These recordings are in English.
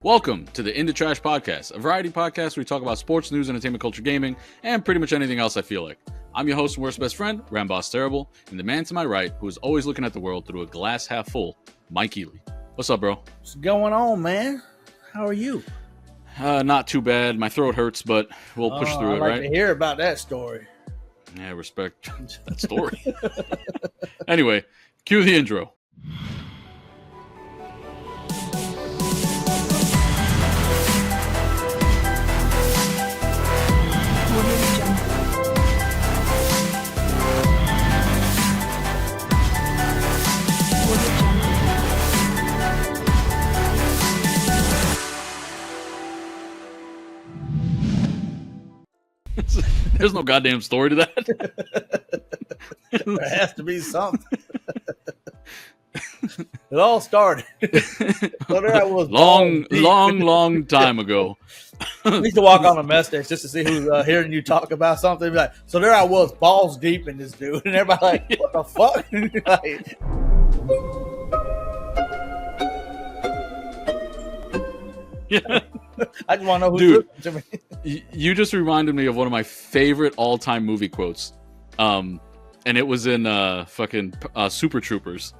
Welcome to the Indatrashpodcast, a variety podcast where we talk about sports, news, entertainment, culture, gaming, and pretty much anything else I feel like. I'm your host and worst best friend, Ramboss the Terrible, and the man to my right, who is always looking at the world through a glass half full, MikeEhle. What's up, bro? What's going on, man? How are you? Not too bad. My throat hurts, but we'll push through it, right? I'd like to hear about that story. Yeah, respect that story. Anyway, cue the intro. There's no goddamn story to that. There has to be something. It all started. So there I was, long time ago. I used to walk on the mess stage just to see who's hearing you talk about something. Be like, so there I was, balls deep in this dude, and everybody like, what the fuck? Like, yeah. I just want to know who's listening to me. You just reminded me of one of my favorite all-time movie quotes. And it was in fucking Super Troopers.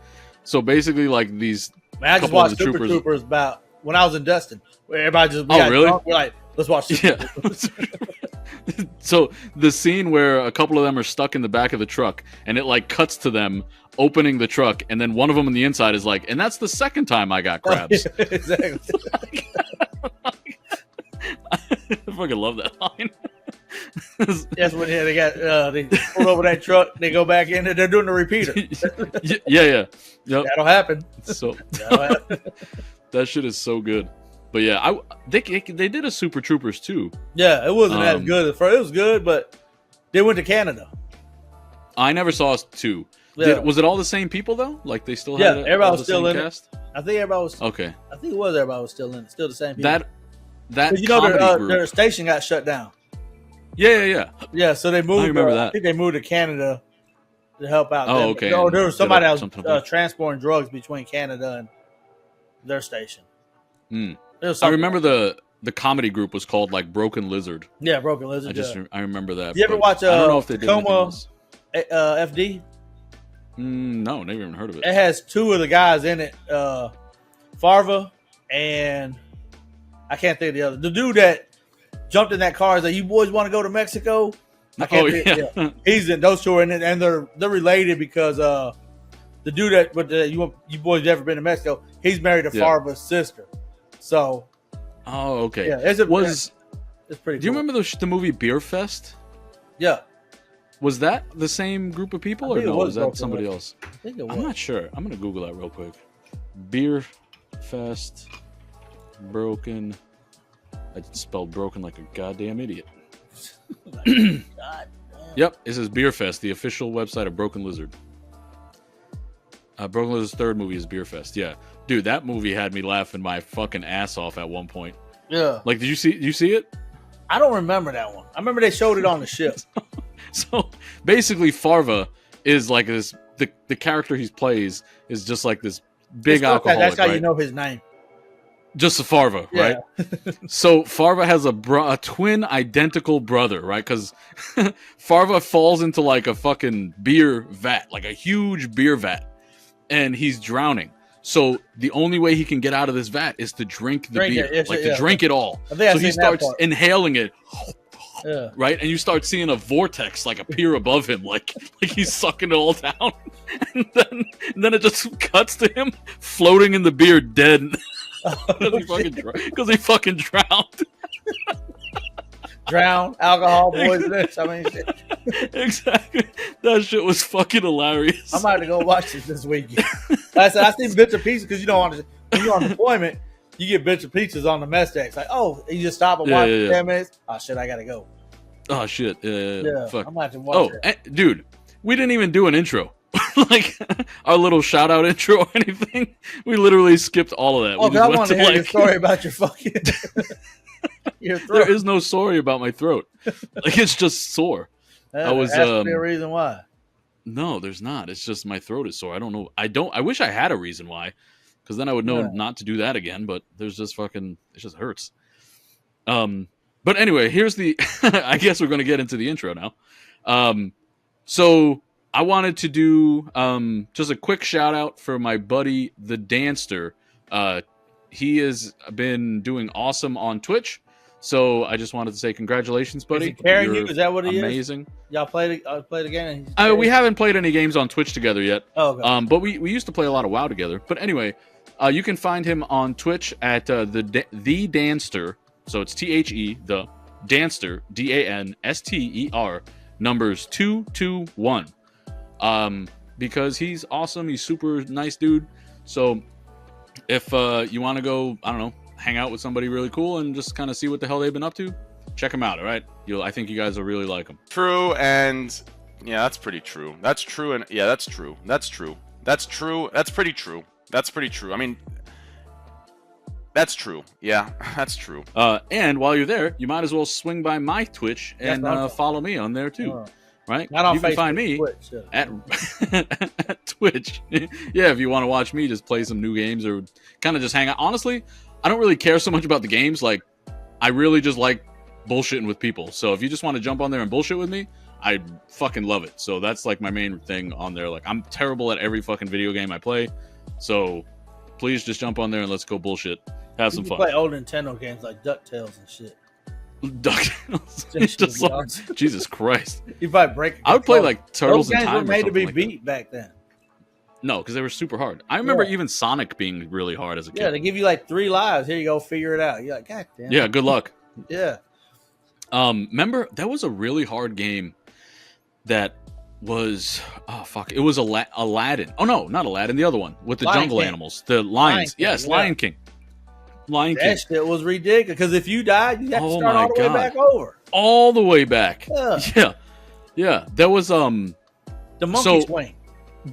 So basically, like these. Man, I just watched Super Troopers about when I was in Destin. Where everybody just really? Drunk, we're like, let's watch Super Troopers. So the scene where a couple of them are stuck in the back of the truck, and it like cuts to them opening the truck, and then one of them on the inside is like, and that's the second time I got crabs. Exactly. I fucking love that line. That's when they got they pulled over that truck. They go back in, and they're doing the repeater. Yeah. Yep. That'll happen. So that shit is so good. But yeah, they did a Super Troopers too. Yeah, it wasn't as good at first. It was good, but they went to Canada. I never saw 2. Yeah. Was it all the same people though? Like they still had everybody was still in cast? It. I think everybody was okay. I think it was everybody was still in it. Still the same people. That you know their station got shut down. Yeah. So they moved. I remember that. I think they moved to Canada to help out. Oh, okay. No, there was somebody that was transporting drugs between Canada and their station. I remember the comedy group was called like Broken Lizard. Yeah, Broken Lizard. I remember that. You ever watch? I don't know if they did Tacoma FD. No, never even heard of it. It has 2 of the guys in it, Farva and I can't think of the other. The dude that jumped in that car is like, "You boys want to go to Mexico?" I can't think. Yeah. He's in those 2 in it, and they're related because the dude that you boys ever been to Mexico? He's married to Farva's sister. So, okay. Yeah, it's pretty. Do you remember the movie Beer Fest? Yeah. Was that the same group of people, or no? Was that somebody else? I think it was. I'm not sure. I'm gonna Google that real quick. Beer Fest, Broken. I spelled broken like a goddamn idiot. Yep, it says Beer Fest, the official website of Broken Lizard. Broken Lizard's 3rd movie is Beer Fest. Yeah, dude, that movie had me laughing my fucking ass off at one point. Yeah, like, did you see it? I don't remember that one. I remember they showed it on the ship. So basically, Farva is like this. The character he plays is just like this big alcoholic. That's how right? you know his name. Just a Farva, right? So Farva has a twin identical brother, right? Because Farva falls into like a fucking beer vat, like a huge beer vat, and he's drowning. So the only way he can get out of this vat is to drink the beer, to drink it all. So he starts inhaling it, right? And you start seeing a vortex like appear above him, like he's sucking it all down, and then it just cuts to him floating in the beer, dead. Because he fucking drowned. Drown, alcohol, poisonous. I mean, shit. Exactly. That shit was fucking hilarious. I'm about to go watch this weekend. Like I said, I see bits and pieces because when you're on deployment, you get bits and pieces on the mess deck. It's like, oh, you just stop and watch for 10 minutes. Oh shit, I gotta go. Oh shit. Yeah. Fuck. I'm about to watch it. Dude, we didn't even do an intro. Like our little shout out intro or anything. We literally skipped all of that. Oh, I want to hear your story about your fucking your throat. There is no story about my throat. Like it's just sore. There has to be a reason why. No, there's not. It's just my throat is sore. I don't know. I wish I had a reason why. because then I would know not to do that again. But there's just it just hurts. But anyway, here's the. I guess we're going to get into the intro now. So I wanted to do just a quick shout out for my buddy the Danster. He has been doing awesome on Twitch. So I just wanted to say congratulations, buddy. Is he carrying you? Is that what he is? Amazing. Y'all played again? We haven't played any games on Twitch together yet. Oh, okay. But we used to play a lot of WoW together. But anyway, you can find him on Twitch at the Danster. So it's THE, the Danster, DANSTER, numbers 221. Because he's awesome. He's super nice dude. So if you want to go, I don't know, hang out with somebody really cool and just kind of see what the hell they've been up to, check them out. All right, I think you guys will really like them. True, and yeah, that's pretty true. That's true, and yeah, that's true. That's true. That's true. That's pretty true. That's pretty true. I mean, that's true. Yeah, that's true. And while you're there, you might as well swing by my Twitch and follow me on there too. Right? Not on you can Facebook, find me Twitch, at Twitch. Yeah, if you want to watch me just play some new games or kind of just hang out. Honestly, I don't really care so much about the games. Like, I really just like bullshitting with people. So if you just want to jump on there and bullshit with me, I fucking love it. So that's like my main thing on there. Like, I'm terrible at every fucking video game I play. So please just jump on there and let's go bullshit. Have some fun. Play old Nintendo games like DuckTales and shit. DuckTales. Jesus Christ. You probably break. I would play like Turtles in Time. Those games were made to be like beat back then. No, because they were super hard. I remember even Sonic being really hard as a kid. Yeah, they give you like 3 lives. Here you go, figure it out. You're like, God damn. Yeah, good luck. Yeah. Remember, that was a really hard game that was, it was Aladdin. Oh, no, not Aladdin, the other one with the Lion jungle King. animals. The lions. Yes, yeah. Lion King. That shit was ridiculous because if you died, you have to start all the way back over. All the way back. Yeah. There was the monkey swing.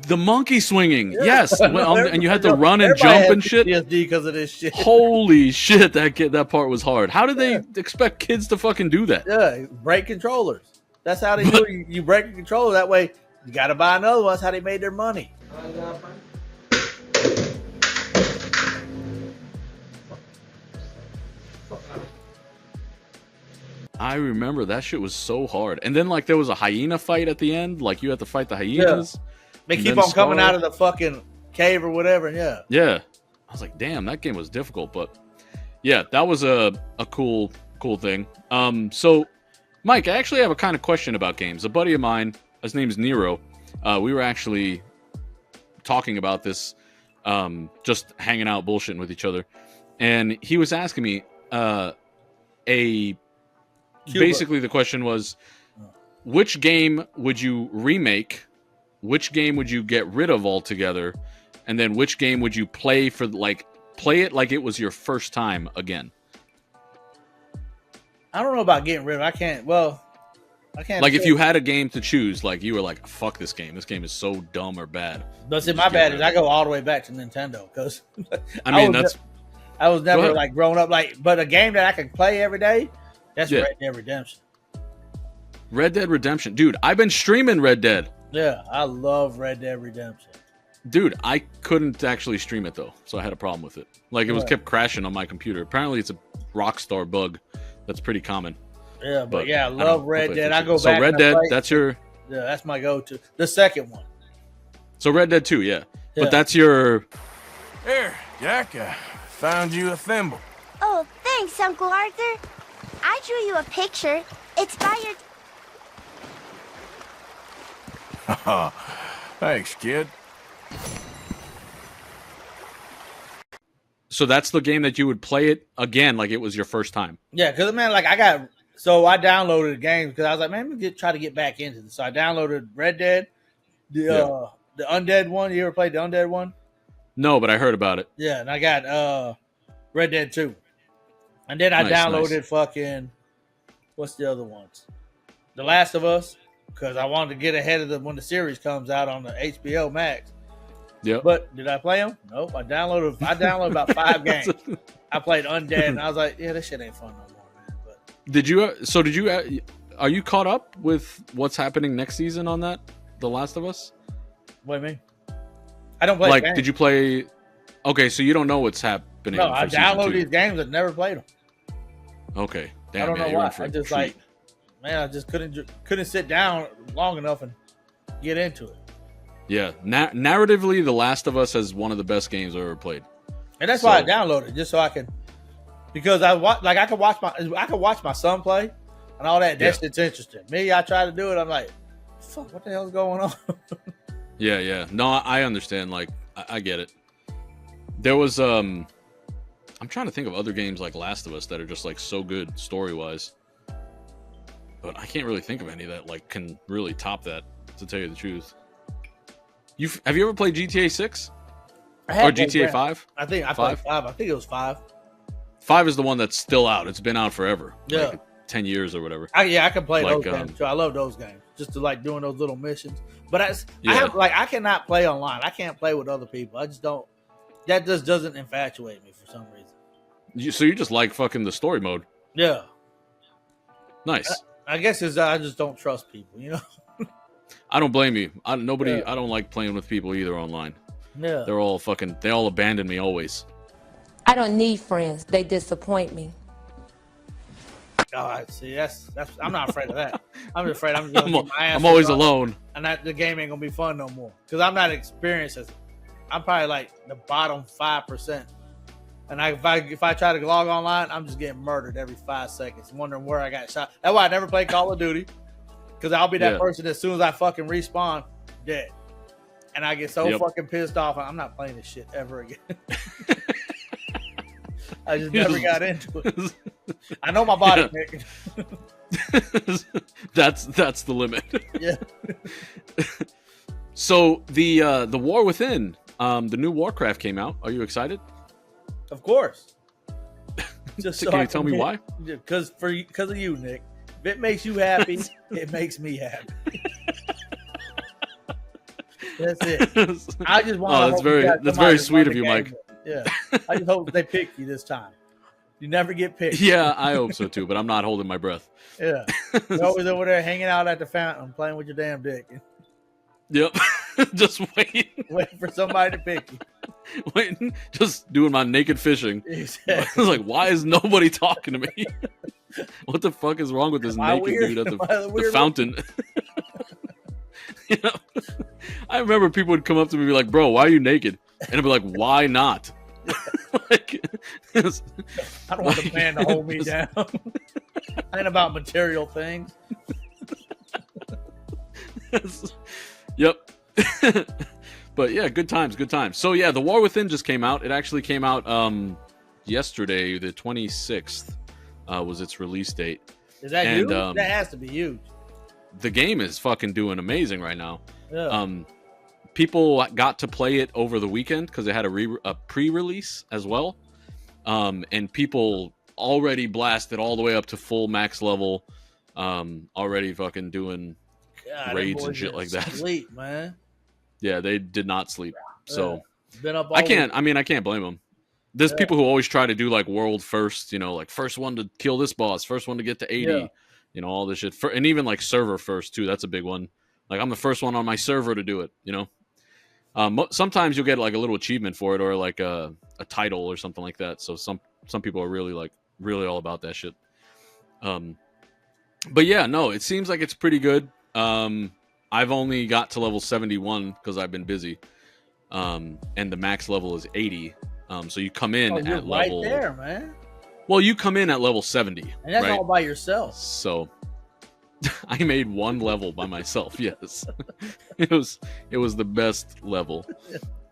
The monkey swinging, yes, and you had to run and jump and shit. PTSD because of this shit. Holy shit, that part was hard. How did they expect kids to fucking do that? Yeah, break controllers. That's how they do it. You break a controller, that way you got to buy another one. That's how they made their money. I remember that shit was so hard. And then like there was a hyena fight at the end. Like you had to fight the hyenas. Yeah. They keep on coming out of the fucking cave or whatever. Yeah. I was like, damn, that game was difficult. But yeah, that was a cool thing. So Mike, I actually have a kind of question about games. A buddy of mine, his name's Nero. We were actually talking about this, just hanging out, bullshitting with each other. And he was asking me, basically the question was, which game would you remake? Which game would you get rid of altogether? And then which game would you play it like it was your first time again? I don't know about getting rid of it. I can't. Like if you had a game to choose, like you were like, fuck this game. This game is so dumb or bad. But see, my bad is I go all the way back to Nintendo because I was never like growing up but a game that I could play every day, that's Red Dead Redemption. Red Dead Redemption. Dude, I've been streaming Red Dead. Yeah, I love Red Dead Redemption. Dude, I couldn't actually stream it though, so I had a problem with it. Like it kept crashing on my computer. Apparently it's a Rockstar bug that's pretty common. Yeah, but I love Red Dead. I go back. So Red Dead, that's your... Yeah, that's my go-to. The second one. So Red Dead 2, yeah. But that's your... Here, Jack, I found you a thimble. Oh, thanks, Uncle Arthur. I drew you a picture. It's by your... Thanks, kid. So that's the game that you would play it again like it was your first time? Yeah, because, man, like I downloaded the games because I was like, man, let me try to get back into this. So I downloaded Red Dead, the Undead one. You ever played the Undead one? No, but I heard about it. Yeah, and I got Red Dead 2. And then I downloaded fucking, what's the other ones? The Last of Us, because I wanted to get ahead of when the series comes out on the HBO Max. Yeah. But did I play them? Nope. I downloaded about 5 games. I played Undead, and I was like, yeah, this shit ain't fun no more, man. But are you caught up with what's happening next season on that? The Last of Us? What do you mean? I don't play the game. Did you play... Okay, so you don't know what's happening. No, I for season downloaded 2. these games and never played them. Okay, damn, I don't know you're why. in for I a just treat. I just couldn't sit down long enough and get into it. Yeah, narratively, The Last of Us is one of the best games I've ever played. And that's why I downloaded it, just so I can, because I could watch my son play and all that. That shit's interesting. Me, I try to do it. I'm like, fuck, what the hell's going on? Yeah. No, I understand. Like, I get it. There was I'm trying to think of other games like Last of Us that are just like so good story wise, but I can't really think of any that like can really top that. To tell you the truth, have you ever played GTA 6 or GTA 5? I think I played 5. I think it was 5. 5 is the one that's still out. It's been out forever. Yeah. Like 10 years or whatever. I can play those games too. I love those games. Just to like doing those little missions. But I cannot play online. I can't play with other people. I just don't. That just doesn't infatuate me for some reason. So you just like fucking the story mode? Yeah. Nice. I guess I just don't trust people, you know? I don't blame you. I don't like playing with people either online. Yeah. They all abandon me always. I don't need friends. They disappoint me. Oh, see, that's. I'm not afraid of that. I'm just afraid I'm gonna get my ass. I'm always alone, and the game ain't gonna be fun no more because I'm not experienced. I'm probably like the bottom 5%. And if I try to log online, I'm just getting murdered every 5 seconds, wondering where I got shot. That's why I never play Call of Duty, because I'll be that person as soon as I fucking respawn, dead. And I get so fucking pissed off. I'm not playing this shit ever again. I just never got into it. I know my body, Nick. That's the limit. Yeah. So the War Within, the new Warcraft came out. Are you excited? Of course. Just Can you tell me why? Because of you, Nick. If it makes you happy, it makes me happy. That's it. I just want. That's very sweet of you, Mike. Yeah, I just hope they pick you this time. You never get picked. Yeah, I hope so too, but I'm not holding my breath. Yeah, you're always over there hanging out at the fountain, playing with your damn dick. Yep, just waiting for somebody to pick you. Waiting, just doing my naked fishing. Exactly. I was like, why is nobody talking to me? What the fuck is wrong with this naked dude at the fountain? You know? I remember people would come up to me and be like, bro, why are you naked? And I'd be like, why not? I don't want the man to hold me down. I ain't about material things. Yep. But yeah, good times. So yeah, The War Within just came out. It actually came out yesterday, the 26th was its release date. Is that huge? That has to be huge. The game is fucking doing amazing right now. Yeah. People got to play it over the weekend because it had a pre-release as well. And people already blasted all the way up to full max level. Already fucking doing raids and shit like that. Sleep, man. Yeah, they did not sleep. So been up I can't blame them. There's people who always try to do like world first, you know, like first one to kill this boss, first one to get to 80, you know, all this shit. And even like server first too. That's a big one. Like I'm the first one on my server to do it, you know. Sometimes you'll get like a little achievement for it or like a title or something like that. So some people are really all about that shit. But yeah, no, it seems like it's pretty good. I've only got to level 71 because I've been busy. And the max level is 80. So you come in at level right there, man. Well, you come in at level 70. And that's all by yourself. So I made one level by myself. Yes. It was the best level.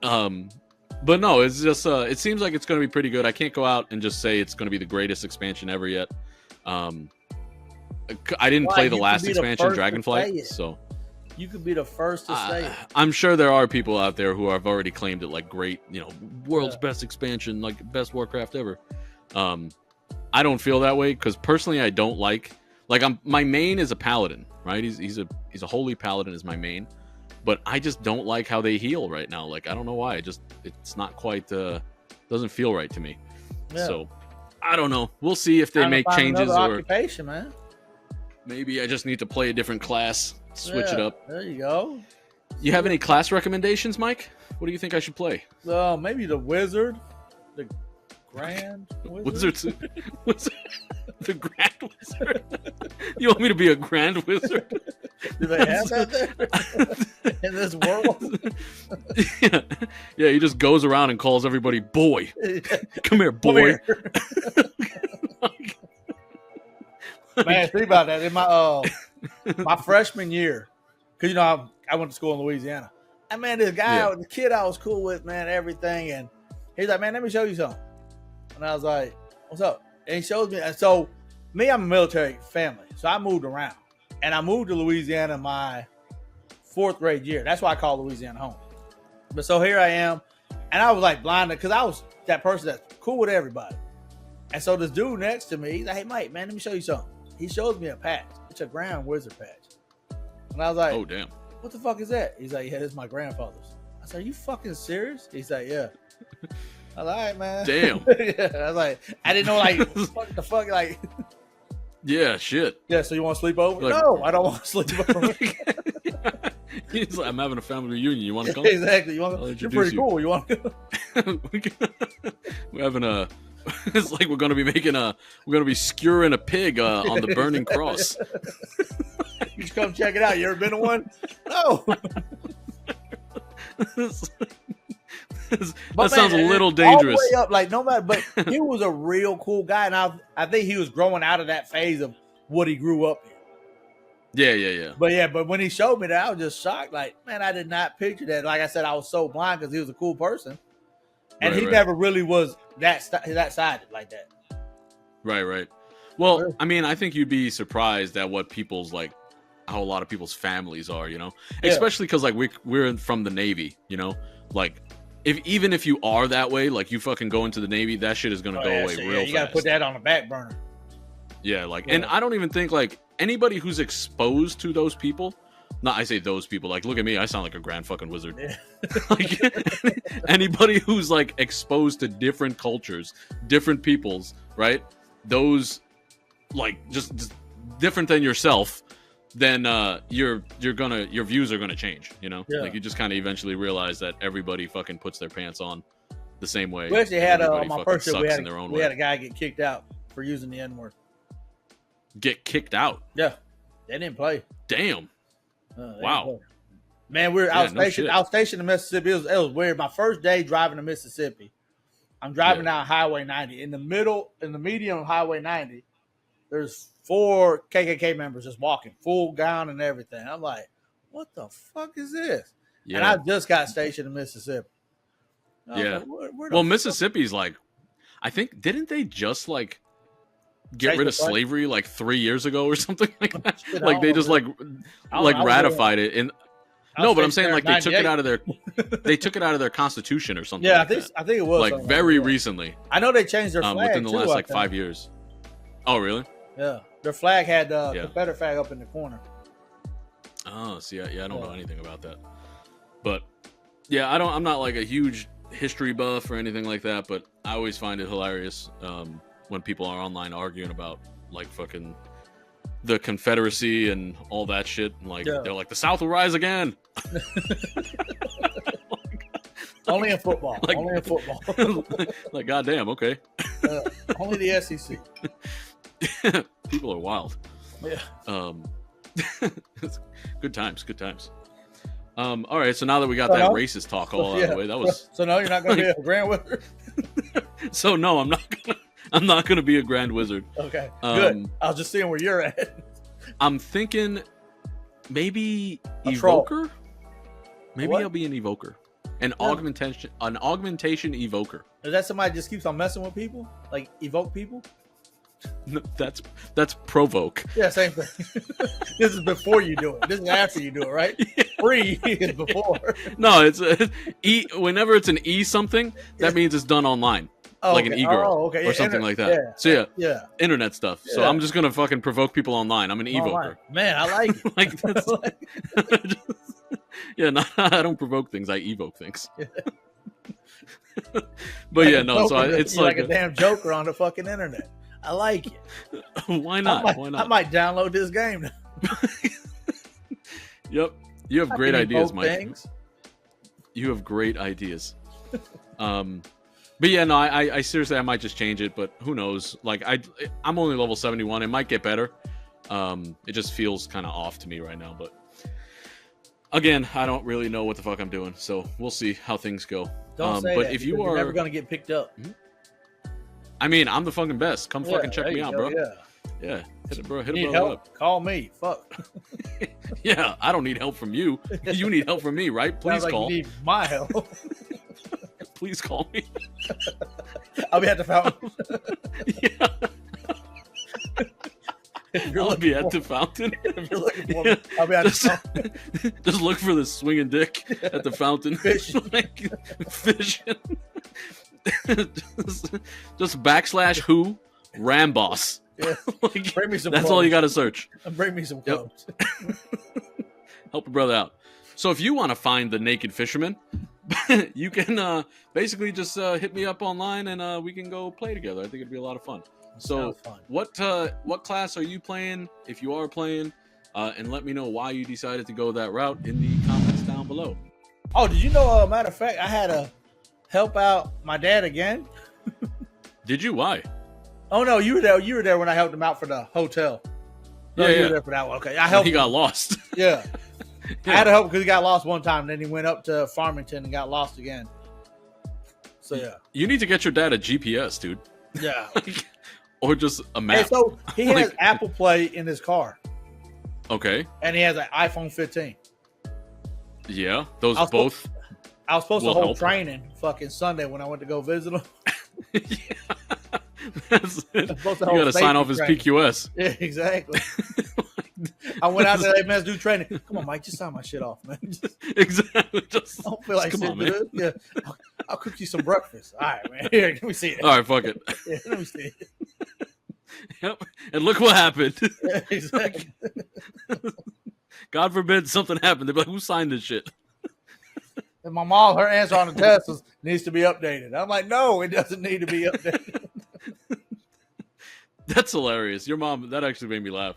But no, it's just it seems like it's going to be pretty good. I can't go out and just say it's going to be the greatest expansion ever yet. I didn't play the last expansion, Dragonflight, so you could be the first to say it. I'm sure there are people out there who have already claimed it like great, you know, world's best expansion, like best Warcraft ever. I don't feel that way because personally I don't like my main is a paladin, right? He's a holy paladin is my main, but I just don't like how they heal right now. Like I don't know why. It's not quite doesn't feel right to me. Yeah. So I don't know. We'll see if they make changes or occupation, man. Maybe I just need to play a different class, switch it up. There you go. You have any class recommendations, Mike? What do you think I should play? Maybe the Wizard, the Grand Wizard. Wizard. The Grand Wizard. You want me to be a Grand Wizard? Do they have that there in this world? Yeah, he just goes around and calls everybody boy. Come here, boy. Come here. Man, think about that. In my freshman year, because I went to school in Louisiana. And man, this guy, the kid I was cool with, man, everything, and he's like, man, let me show you something. And I was like, what's up? And he shows me. And so, me, I'm a military family, so I moved around, and I moved to Louisiana my 4th grade year. That's why I call Louisiana home. But so here I am, and I was like blinded because I was that person that's cool with everybody. And so this dude next to me, he's like, hey, Mike, man, let me show you something. He shows me a patch. It's a Grand Wizard patch. And I was like, oh, damn. What the fuck is that? He's like, yeah, this is my grandfather's. I said, are you fucking serious? He's like, yeah. I was like, all right, man. Damn. Yeah, I was like, I didn't know, like, what the fuck, like. Yeah, shit. Yeah, so you want to sleep over? Like, no, I don't want to sleep over. He's like, I'm having a family reunion. You want to come? Exactly. You're pretty cool. You want to go? We're having a. It's like we're gonna be skewering a pig on the burning cross. You should come check it out. You ever been to one? No. That sounds a little dangerous. All the way up, like no matter, but he was a real cool guy, and I think he was growing out of that phase of what he grew up in. Yeah. But when he showed me that, I was just shocked. Like, man, I did not picture that. Like I said, I was so blind because he was a cool person, and he never really was that sided like that. Right. Well, I mean, I think you'd be surprised at what people's like, how a lot of people's families are, especially because like we're from the Navy, like even if you are that way, like you fucking go into the Navy, that shit is gonna go away real fast. You gotta put that on the back burner. Yeah, and I don't even think like anybody who's exposed to those people. I say those people. Like, look at me. I sound like a grand fucking wizard. Yeah. Like anybody who's like exposed to different cultures, different peoples, right? Those like just different than yourself. Then your views are gonna change. Like you just kind of eventually realize that everybody fucking puts their pants on the same way. We actually had on my first show, we had a guy get kicked out for using the N-word. Get kicked out? Yeah, they didn't play. Damn. Wow. Man, I was stationed in Mississippi. It was weird. My first day driving to Mississippi, I'm driving down Highway 90. In the median of Highway 90, there's 4 KKK members just walking, full gown and everything. I'm like, what the fuck is this? Yeah. And I just got stationed in Mississippi. Yeah. Like, Mississippi's like, I think, didn't they just like get rid of slavery like 3 years ago or something like that? Like they just ratified it in. No, but I'm saying like they took it out of their constitution or something. Yeah, I think it was like very recently. I know they changed their flag within the last like 5 years. Oh, really? Yeah, their flag had Confederate flag up in the corner. Oh, see, I don't know anything about that, but yeah, I'm not like a huge history buff or anything like that, but I always find it hilarious when people are online arguing about like fucking the Confederacy and all that shit. And like they're like, the South will rise again. Only in football. Only in football. Like, goddamn, okay. Only the SEC. People are wild. Yeah. Good times. All right, so now that we got that racist talk all out of the way, that was. So no, you're not going to be a grand wizard. So no, I'm not gonna be a grand wizard. Okay, good. I was just seeing where you're at. I'm thinking maybe evoker. Maybe I'll be an evoker, an augmentation evoker. Is that somebody just keeps on messing with people, like evoke people? No, that's provoke. Yeah, same thing. This is before you do it. This is after you do it, right? Yeah. Free is before. No, it's E. Whenever it's an E something, that means it's done online. Like an e-girl or something like that. Yeah. So yeah, internet stuff. Yeah. So I'm just gonna fucking provoke people online. I'm an evoker. Man, I like it. Like that's, yeah, no, I don't provoke things. I evoke things. Yeah. But yeah, no. So it's like a damn joker on the fucking internet. I like it. Why not? I might download this game now. Yep. You have great ideas, Mike. Things. You have great ideas. But yeah, no, I seriously, I might just change it, but who knows? Like, I'm only level 71. It might get better. It just feels kind of off to me right now. But again, I don't really know what the fuck I'm doing, so we'll see how things go. Don't say but that, if you are you're never gonna get picked up. I mean, I'm the fucking best. Come fucking check me out, bro. Yeah, hit it, bro. Hit it, bro. Up. Call me. Fuck. Yeah, I don't need help from you. You need help from me, right? Please Sounds call. Like you need my help. Please call me. I'll be at the fountain. Yeah. I'll be at the fountain. If you're looking for me, I'll be at the fountain. Just look for the swinging dick at the fountain. Fishing. Fishing. just backslash who? Ramboss. Yeah. Like, bring me some that's clothes. all you got to search. Bring me some clothes. Yep. Help a brother out. So if you want to find the naked fisherman, you can basically just hit me up online and we can go play together. I think it'd be a lot of fun. So fun. What class are you playing, if you are playing, and let me know why you decided to go that route in the comments down below. Oh, did you know, matter of fact, I had to help out my dad again? Did you? Why? Oh, no, you were there. You were there when I helped him out for the hotel. No, you were there for that one. Okay, I helped He him. got lost. Yeah. I had to help because he got lost one time, and then he went up to Farmington and got lost again. So, yeah. You need to get your dad a GPS, dude. Yeah. Or just a map. Hey, so he has Apple Play in his car. Okay. And he has an iPhone 15. Yeah, those both. I was supposed to will hold help. training fucking Sunday when I went to go visit him. You got to sign off his PQS. Yeah, exactly. I went out there, hey, man, let's do training. Come on, Mike, just sign my shit off, man. Exactly. Just, I don't feel like come sitting on, man. Yeah, I'll cook you some breakfast. All right, man. Here, let me see it. All right, fuck it. Yeah, let me see it. Yep. And look what happened. Yeah, exactly. God forbid something happened. They'd be like, who signed this shit? And my mom, her answer on the test needs to be updated. I'm like, no, it doesn't need to be updated. That's hilarious. Your mom, that actually made me laugh.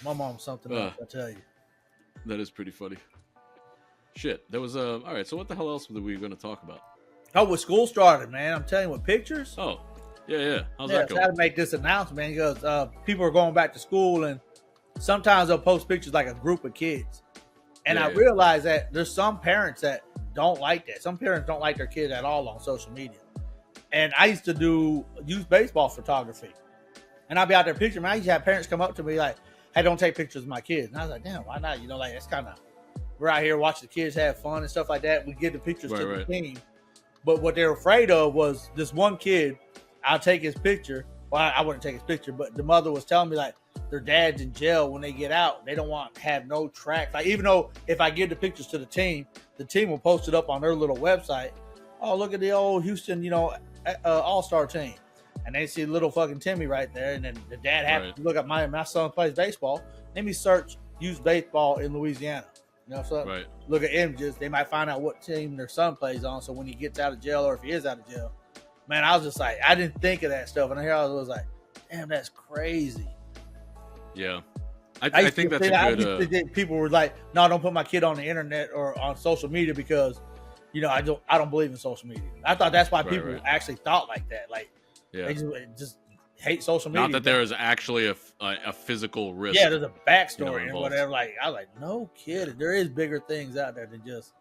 My mom's something else, I tell you. That is pretty funny. Shit. There was all right, so what the hell else were we going to talk about? Oh, when school started, man, I'm telling you, with pictures. Oh, yeah. How's Yeah, that so going? I had to make this announcement because people are going back to school, and sometimes they'll post pictures like a group of kids. And I realize that there's some parents that don't like that. Some parents don't like their kids at all on social media. And I used to use baseball photography. And I'd be out there picturing. I used to have parents come up to me like, hey, don't take pictures of my kids. And I was like, damn, why not? You know, like, it's kind of, we're out here watching the kids have fun and stuff like that. We give the pictures to the team. But what they're afraid of was this one kid, I'll take his picture. Well, I wouldn't take his picture, but the mother was telling me, like, their dad's in jail when they get out. They don't want to have no tracks. Like, even though if I give the pictures to the team will post it up on their little website. Oh, look at the old Houston, all-star team. And they see little fucking Timmy right there. And then the dad happens to look at my son plays baseball. Let me search youth baseball in Louisiana. You know, so look at images. They might find out what team their son plays on. So when he gets out of jail or if he is out of jail, man, I was just like, I didn't think of that stuff. And here I was like, damn, that's crazy. Yeah. I think that's a good... people were like, no, don't put my kid on the internet or on social media because, I don't believe in social media. I thought that's why people actually thought like that. Like, they just hate social media. Not that there is actually a physical risk. Yeah, there's a backstory and whatever. Like, I was like, no kidding. There is bigger things out there than just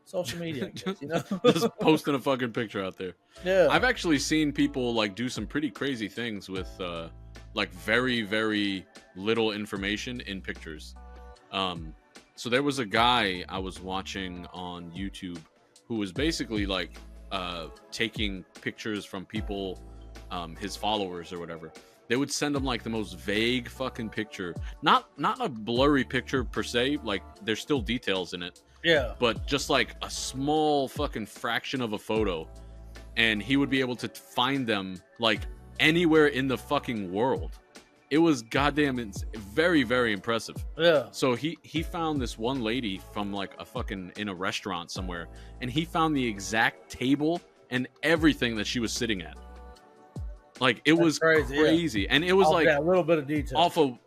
social media. Just posting a fucking picture out there. Yeah. I've actually seen people like do some pretty crazy things with like very, very little information in pictures. So there was a guy I was watching on YouTube who was basically like taking pictures from people, his followers or whatever. They would send him like the most vague fucking picture, not a blurry picture per se, like there's still details in it, but just like a small fucking fraction of a photo, and he would be able to find them like anywhere in the fucking world. It was very, very impressive. Yeah. So he found this one lady from like in a restaurant somewhere, and he found the exact table and everything that she was sitting at. Like it was crazy. And it was like a little bit of detail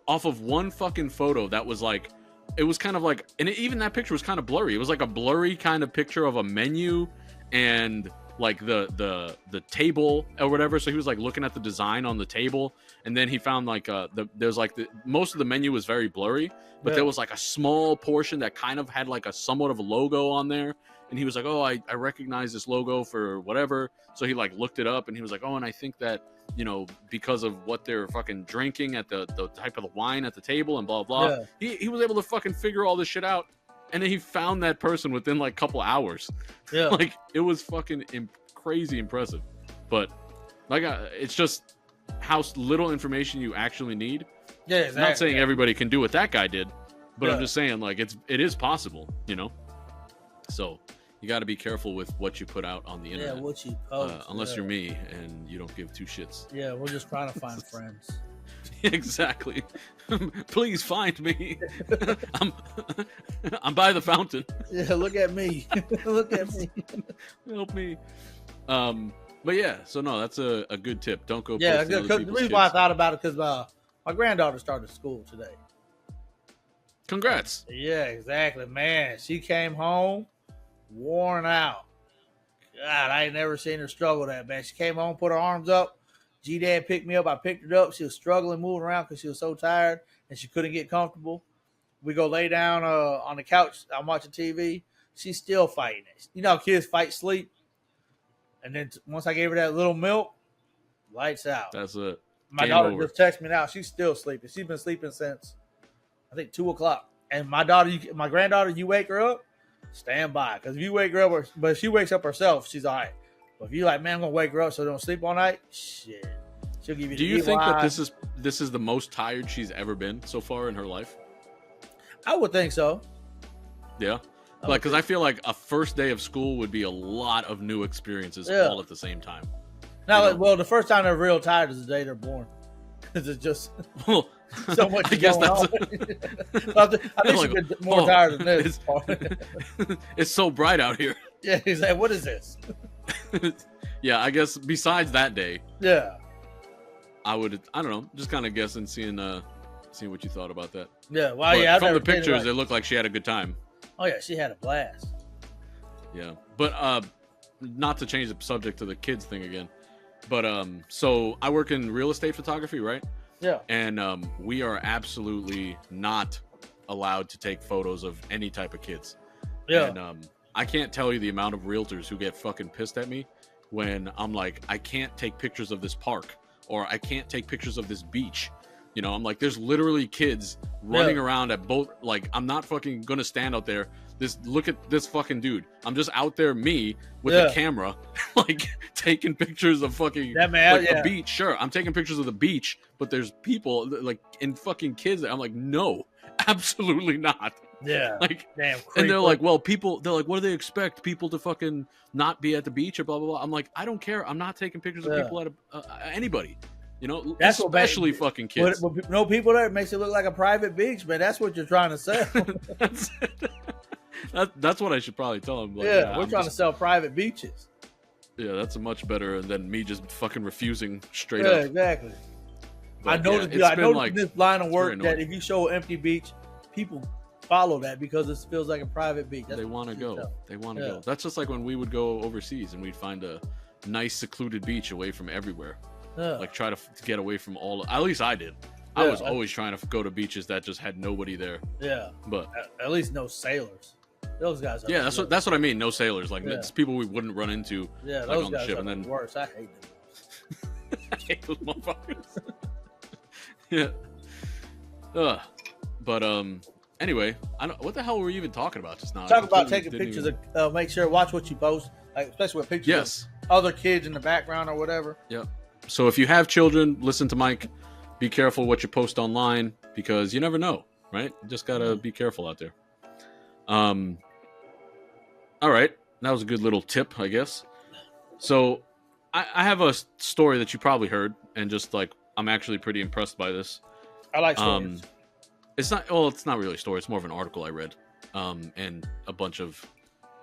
off of one fucking photo that was like it was kind of like, and even that picture was kind of blurry. It was like a blurry kind of picture of a menu and like the table or whatever. So he was like looking at the design on the table, and then he found like there's like most of the menu was very blurry, but there was like a small portion that kind of had like a somewhat of a logo on there. And he was like, oh, I recognize this logo for whatever. So he like looked it up, and he was like, oh, and I think that, you know, because of what they're fucking drinking at the type of the wine at the table and blah, blah. Yeah. He was able to fucking figure all this shit out. And then he found that person within like a couple hours. Yeah. Like, it was fucking crazy impressive. But like, it's just how little information you actually need. Yeah, exactly. I'm not saying everybody can do what that guy did, but I'm just saying, like, it is possible, you know? So you got to be careful with what you put out on the internet. Yeah, what you post. Unless you're me and you don't give two shits. Yeah, we're just trying to find friends. Exactly. Please find me. I'm by the fountain. Yeah, look at me. Look at me. Help me. But yeah, so no, that's a good tip. Don't go. Yeah, the reason why I thought about it because my granddaughter started school today. Congrats. Yeah, exactly, man. She came home worn out. God, I ain't never seen her struggle that bad. She came home, put her arms up. G-Dad picked me up. I picked her up. She was struggling moving around because she was so tired and she couldn't get comfortable. We go lay down on the couch. I'm watching TV. She's still fighting it. You know how kids fight sleep? And then once I gave her that little milk, lights out. That's it. My daughter just texted me now. She's still sleeping. She's been sleeping since, I think, 2 o'clock. And my granddaughter, you wake her up, stand by. Because if you wake her up, but if she wakes up herself, she's all right. But if you like, man, I'm going to wake her up so don't sleep all night, shit. She'll give you. Do you think that this is the most tired she's ever been so far in her life? I would think so. Yeah. Like, because I feel like a first day of school would be a lot of new experiences all at the same time. Now, well, the first time they're real tired is the day they're born. Because it's just so much I guess that's I think she's been more tired than this. It's so bright out here. Yeah, he's like, what is this? Yeah, I guess besides that day. Yeah. I don't know, just kind of guessing, seeing what you thought about that. Yeah, well, yeah. From the pictures, it looked like she had a good time. Oh, yeah, she had a blast. Yeah, but not to change the subject to the kids thing again, but so I work in real estate photography, right? Yeah. And we are absolutely not allowed to take photos of any type of kids. Yeah. And I can't tell you the amount of realtors who get fucking pissed at me when I'm like, I can't take pictures of this park, or I can't take pictures of this beach. You know, I'm like, there's literally kids running around at both. Like, I'm not fucking gonna stand out there. Look at this fucking dude. I'm just out there, me with a camera, like taking pictures of fucking a beach. Sure, I'm taking pictures of the beach, but there's people like and fucking kids. I'm like, no, absolutely not. Yeah, like, damn. And they're like, well, people. They're like, what do they expect? People to fucking not be at the beach or blah blah blah. I'm like, I don't care. I'm not taking pictures of people at anybody. You know, that's especially fucking kids. But no people there, it makes it look like a private beach, man. That's what you're trying to sell. That's what I should probably tell them. Like, yeah, we're trying to sell private beaches. Yeah, that's much better than me just fucking refusing straight up. Yeah, exactly. But I noticed this line of work that if you show an empty beach, people follow that because it feels like a private beach. They want to go. They want to go. That's just like when we would go overseas and we'd find a nice secluded beach away from everywhere. Yeah. Like try to get away from all. At least I did. Yeah, I was always trying to go to beaches that just had nobody there. Yeah, but at least no sailors. Those guys. Yeah, that's what I mean. No sailors. Like it's people we wouldn't run into. Yeah, like those on guys the ship. are And then worse. I hate them. I hate those motherfuckers. Yeah. But anyway, I don't. What the hell were we even talking about just now? Talk about taking pictures of. Make sure watch what you post, like especially with pictures of other kids in the background or whatever. Yep. So if you have children, listen to Mike. Be careful what you post online because you never know, right? You just gotta be careful out there. All right, that was a good little tip, I guess. So I have a story that you probably heard, and just like I'm actually pretty impressed by this. I like stories. It's not really a story. It's more of an article I read, and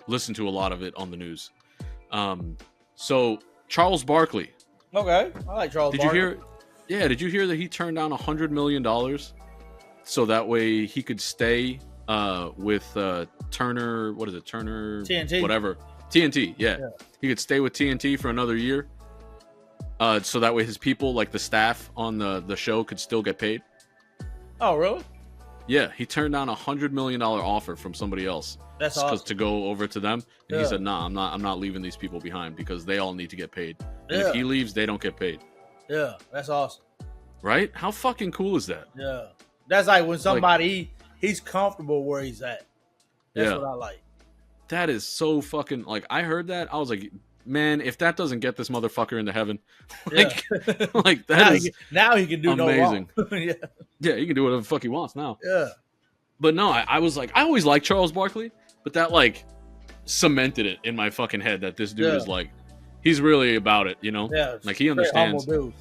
listened to a lot of it on the news. So Charles Barkley. Okay, I like Charles Barkley. Did you hear that he turned down $100 million so that way he could stay with Turner. What is it? Turner TNT. Whatever. TNT. Yeah. He could stay with TNT for another year. So that way his people, like the staff on the show, could still get paid. Oh, really? Yeah, he turned down $100 million offer from somebody else. That's awesome. To go over to them, and he said, "Nah, I'm not leaving these people behind because they all need to get paid. And if he leaves, they don't get paid." Yeah, that's awesome. Right? How fucking cool is that? Yeah, that's like when somebody he's comfortable where he's at. That's what I like. That is so fucking like. I heard that, I was like, man, if that doesn't get this motherfucker into heaven, like, like that now he can do amazing. No wrong. Yeah, he can do whatever the fuck he wants now. Yeah, but no, I was like, I always liked Charles Barkley, but that like cemented it in my fucking head that this dude is like, he's really about it, you know? Yeah, like he understands. Dude.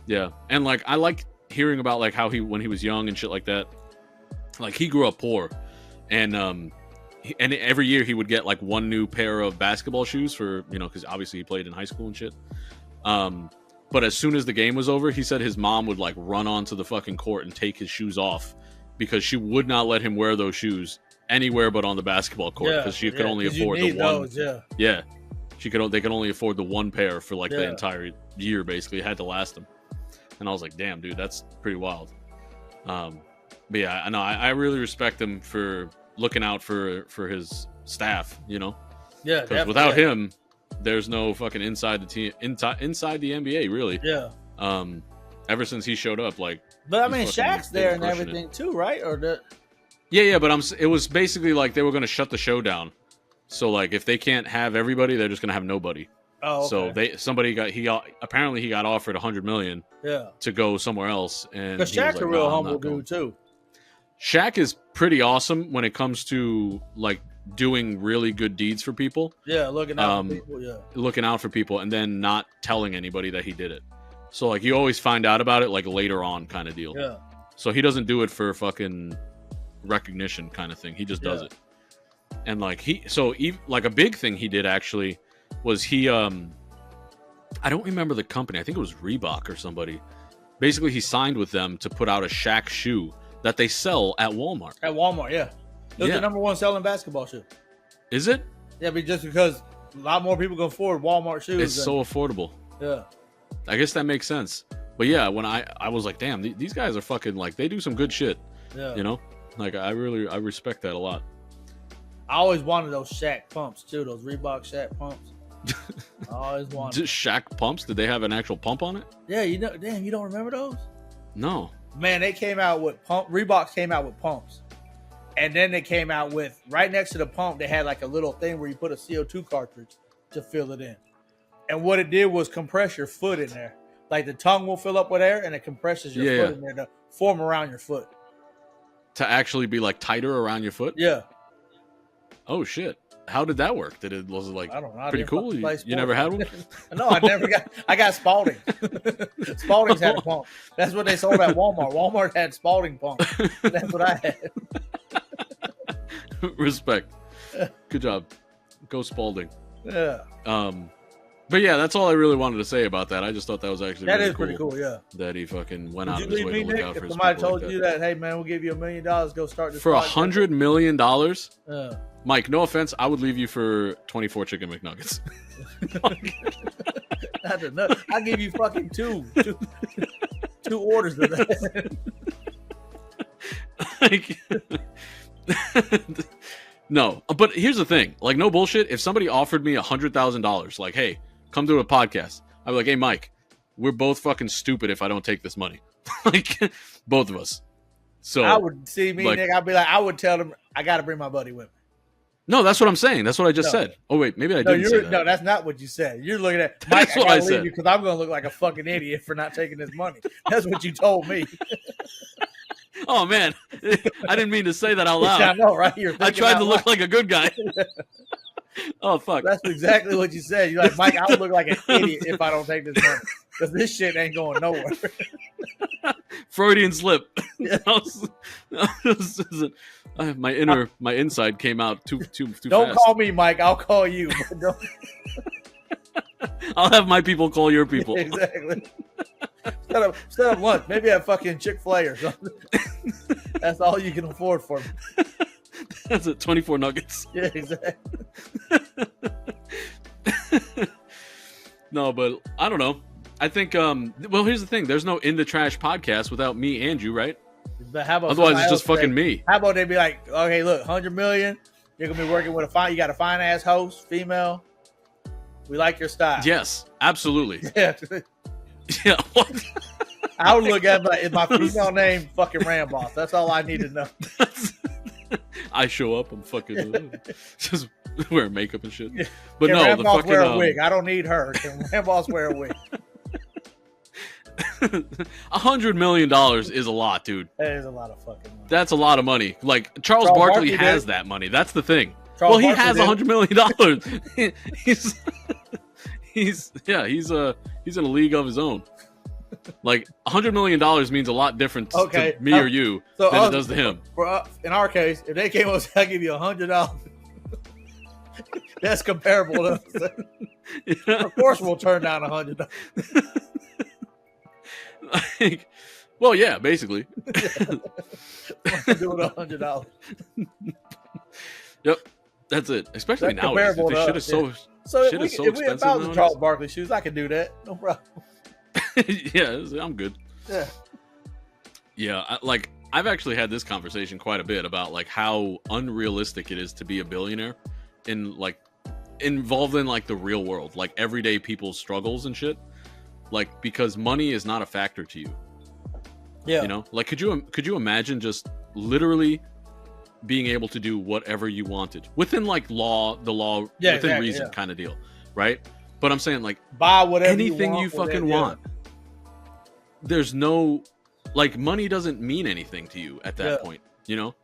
Yeah, and like I like hearing about like how when he was young and shit like that. Like he grew up poor, and every year he would get like one new pair of basketball shoes for, you know, because obviously he played in high school and shit. But as soon as the game was over, he said his mom would like run onto the fucking court and take his shoes off because she would not let him wear those shoes anywhere but on the basketball court because she could only afford the one. They could only afford the one pair for like the entire year. Basically, it had to last them. And I was like, damn, dude, that's pretty wild. But yeah, I know I really respect him for looking out for his staff, you know? Yeah, because without him, there's no fucking inside the team, inside the NBA, really. Yeah. Ever since he showed up, like. But I mean, Shaq's there and everything too, right? Or the. Yeah, but it was basically like they were going to shut the show down. So like, if they can't have everybody, they're just going to have nobody. Oh, okay. So apparently he got offered $100 million. Yeah. To go somewhere else, and because Shaq's a real humble dude too. Shaq is pretty awesome when it comes to like doing really good deeds for people. Yeah, looking out for people. Yeah, looking out for people, and then not telling anybody that he did it. So like you always find out about it like later on, kind of deal. Yeah. So he doesn't do it for fucking recognition, kind of thing. He just does it. And like like a big thing he did actually was he I don't remember the company. I think it was Reebok or somebody. Basically, he signed with them to put out a Shaq shoe that they sell at Walmart. At Walmart, yeah. It's the number one selling basketball shoe. Is it? Yeah, but just because a lot more people can afford Walmart shoes. It's so affordable. Yeah. I guess that makes sense. But yeah, when I was like, damn, these guys are fucking like, they do some good shit. Yeah. You know? Like, I respect that a lot. I always wanted those Shaq pumps, too. Those Reebok Shaq pumps. I always wanted. Just Shaq pumps? Did they have an actual pump on it? Yeah, you don't remember those? No. Man, they came out with Reeboks came out with pumps. And then they came out with, right next to the pump, they had like a little thing where you put a CO2 cartridge to fill it in. And what it did was compress your foot in there. Like the tongue will fill up with air and it compresses your foot in there to form around your foot. To actually be like tighter around your foot? Yeah. Oh, shit. How did that work? Was it like I don't know, pretty cool? You never had one? No, I got Spalding. Spalding's had a pump. That's what they sold at Walmart. Walmart had Spalding pump. That's what I had. Respect. Good job. Go Spalding. Yeah. But yeah, that's all I really wanted to say about that. I just thought that was actually pretty cool. Yeah. That he fucking went out of his way to look out for his people. Somebody told you that, hey man, we'll give you $1 million, go start this for $100 million. Yeah. Mike, no offense, I would leave you for 24 chicken McNuggets. I'll give you fucking two orders of that. No, but here's the thing. Like, no bullshit. If somebody offered me $100,000, like, hey, come do a podcast, I'd be like, hey, Mike, we're both fucking stupid if I don't take this money. Like, both of us. So I would see me, like, Nick. I'd be like, I would tell them I got to bring my buddy with me. No, that's what I'm saying. That's what I just said. Oh, wait, maybe I didn't say that. No, that's not what you said. You're looking at Mike, that's what I said. Because I'm going to look like a fucking idiot for not taking this money. That's what you told me. Oh, man. I didn't mean to say that out loud. I know, right? I tried to look like a good guy. Oh, fuck. That's exactly what you said. You're like, Mike, I would look like an idiot if I don't take this money. Because this shit ain't going nowhere. Freudian slip. Yeah. My inside came out too fast. Don't call me, Mike. I'll call you. I'll have my people call your people. Exactly. Instead of lunch, maybe have fucking Chick-fil-A or something. That's all you can afford for me. That's it. 24 nuggets. Yeah, exactly. No, but I don't know. I think. Well, here's the thing. There's no In the Trash podcast without me and you, right? But how about otherwise, it's just say, fucking me. How about they be like, okay, look, 100 million. You're gonna be working with you got a fine ass host, female. We like your style. Yes, absolutely. Yeah. Yeah. What? I would look at my female name, fucking Ramboss. That's all I need to know. I show up, I'm fucking just wearing makeup and shit. Yeah. But Can no, Ramboss the fucking wear a wig. I don't need her. Can Ramboss wear a wig? $100 million is a lot, dude. That is a lot of fucking money. That's a lot of money. Like Charles Barkley has that money. That's the thing. Well, he has $100 million. he's in a league of his own. Like $100 million means a lot different to me or you than it does to him. In our case, if they came up and said, "I'll give you $100," that's comparable to. Yeah. Of course, we'll turn down $100. Like, well, yeah, basically. Do it $100. Yep, that's it. Especially that's nowadays, if this shit is so if we about the Charles Barkley shoes, I can do that. No problem. Yeah, I'm good. Yeah. Yeah, I've actually had this conversation quite a bit about like how unrealistic it is to be a billionaire in like involved in like the real world, like everyday people's struggles and shit. Like because money is not a factor to you. Yeah. You know, like could you imagine just literally being able to do whatever you wanted within like the law within exactly, reason kind of deal, right? But I'm saying like buy whatever anything you fucking want. There's no like money doesn't mean anything to you at that point, you know?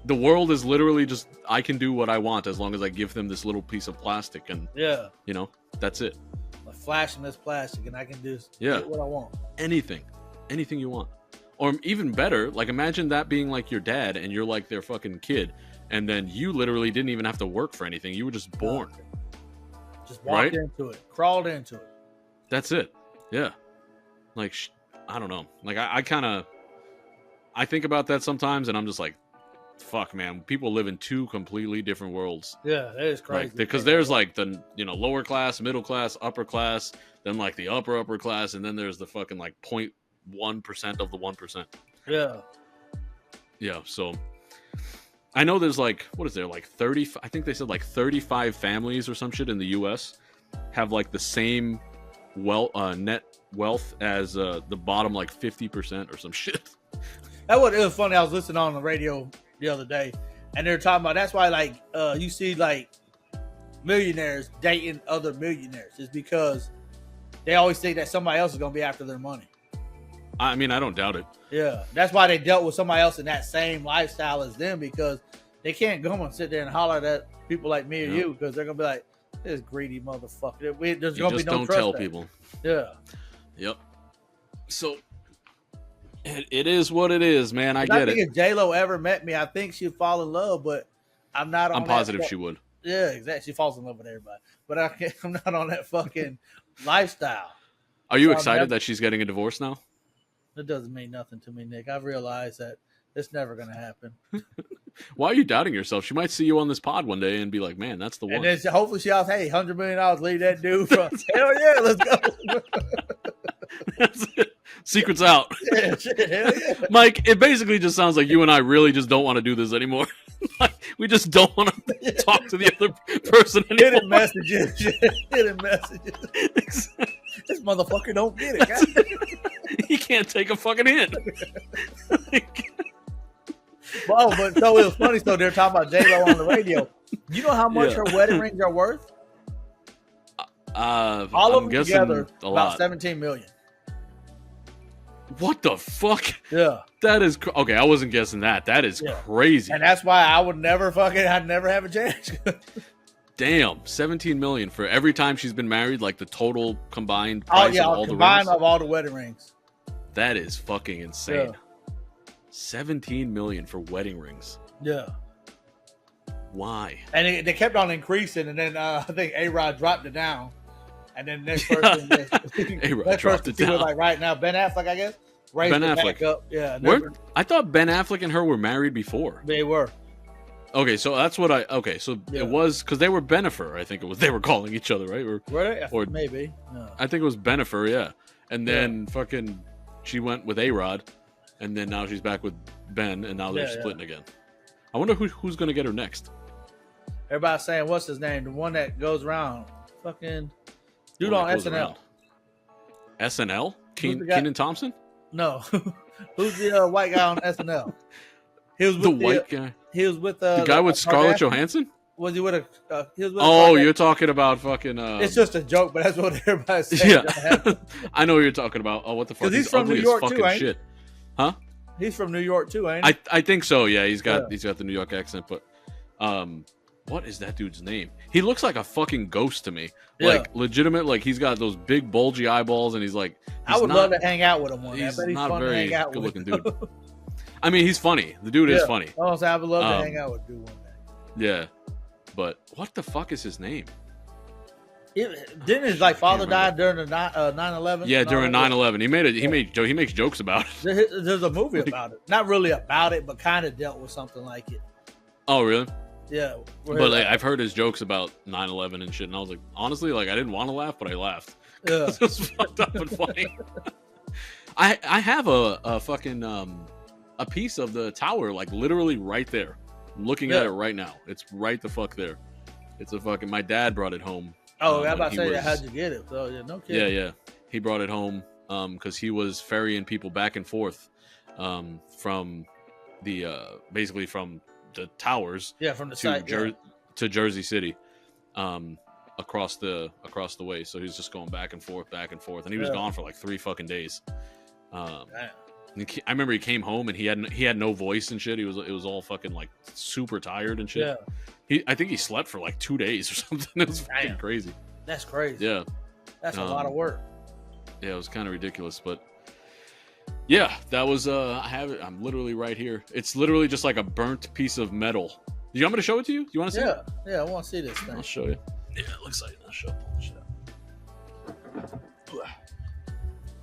The world is literally just I can do what I want as long as I give them this little piece of plastic and you know, that's it. I'm flashing this plastic and I can do what I want. Anything you want. Or even better, like imagine that being like your dad and you're like their fucking kid and then you literally didn't even have to work for anything. You were just born. Just walked into it, crawled into it. That's it. Yeah. Like, I don't know. Like, I think about that sometimes, and I'm just like, fuck, man. People live in two completely different worlds. Yeah, that is crazy. Right? Because there's like the, you know, lower class, middle class, upper class, then like the upper class, and then there's the fucking like 0.1% of the 1%. Yeah. Yeah, so I know there's like, what is there, like 30, I think they said like 35 families or some shit in the U.S. have like the same net wealth as the bottom like 50% or some shit. It was funny. I was listening on the radio the other day, and they're talking about that's why like you see like millionaires dating other millionaires is because they always think that somebody else is gonna be after their money. I mean, I don't doubt it. Yeah, that's why they dealt with somebody else in that same lifestyle as them because they can't go and sit there and holler at people like me or you because they're gonna be like, "This greedy motherfucker." There's gonna be no don't trust tell there. People. Yeah. Yep. So it is what it is, man. I get it. If J-Lo ever met me, I think she'd fall in love, but I'm not. I'm positive she would. Yeah, exactly. She falls in love with everybody, but I'm not on that fucking lifestyle. Are you excited that she's getting a divorce now? It doesn't mean nothing to me, Nick. I've realized that it's never going to happen. Why are you doubting yourself? She might see you on this pod one day and be like, man, that's the one. And then hopefully she'll say, hey, $100 million, leave that dude from. Hell yeah, let's go. That's it. Secret's out. Yeah, shit, hell yeah. Mike, it basically just sounds like you and I really just don't want to do this anymore. Like, we just don't want to talk to the other person anymore. Hidden messages. Hidden messages. This motherfucker don't get it, guys. He can't take a fucking hint. But so it was funny. So they're talking about J-Lo on the radio. You know how much her wedding rings are worth? All of them together, about $17 million. What the fuck? Yeah, that is okay. I wasn't guessing that. That is crazy, and that's why I would never I'd never have a chance. Damn, $17 million for every time she's been married. Like the total combined price of all the rings. Of all the wedding rings. That is fucking insane. Yeah. $17 million for wedding rings. Yeah. Why? And they kept on increasing, and then I think A-Rod dropped it down. And then next person, A-Rod dropped it down. Like right now, Ben Affleck, I guess, raised it back up. Yeah. I thought Ben Affleck and her were married before. They were. Okay, so that's what so it was because they were Benifer, I think it was. They were calling each other, right? Were they? Or maybe. No. I think it was Benifer, yeah. And then fucking she went with A-Rod, and then now she's back with Ben, and now they're splitting again. I wonder who's gonna get her next. Everybody's saying, what's his name? The one that goes around. Fucking dude on SNL. Around. SNL? Kenan Thompson? No. Who's the white guy on SNL? He was with the white guy. He was with the guy with Scarlett Johansson. Was he with a? He was with you're talking about fucking. It's just a joke, but that's what everybody's saying. Yeah, I know what you're talking about. Oh, what the fuck? Because he's from New York too, ain't shit. Huh? He's from New York too, ain't he? I think so. Yeah, he's got the New York accent. But, what is that dude's name? He looks like a fucking ghost to me. Like legitimate. Like he's got those big bulgy eyeballs, and he's like. I would love to hang out with him one day. He's not a very good looking dude. I mean, he's funny. The dude is funny. I would love to hang out with dude one day. Yeah, but what the fuck is his name? Didn't his father die during the 9/11? Yeah, during 9/11. He makes jokes about it. There's a movie about it. Not really about it, but kind of dealt with something like it. Oh, really? Yeah. But I've heard his jokes about 9/11 and shit, and I was like, honestly, I didn't want to laugh, but I laughed. Yeah. It was fucked up and funny. I have a fucking a piece of the tower literally right there. I'm looking at it right now. It's right the fuck there. It's a fucking. My dad brought it home. Oh, I'm about to say, how'd you get it? So no kidding. Yeah. He brought it home because he was ferrying people back and forth from the basically from the towers. Yeah, from the site to Jersey City, across the way. So he's just going back and forth, and he was gone for 3 fucking days. I remember he came home and he had no voice and shit. It was all fucking super tired and shit. Yeah. I think he slept for 2 days or something. It was fucking crazy. That's crazy. Yeah. That's a lot of work. Yeah, it was kind of ridiculous, but yeah, that was I have it. I'm literally right here. It's literally just like a burnt piece of metal. Do you want me to show it to you? You want to see it? Yeah, I want to see this thing. I'll show you. Yeah, it looks like I'll show you.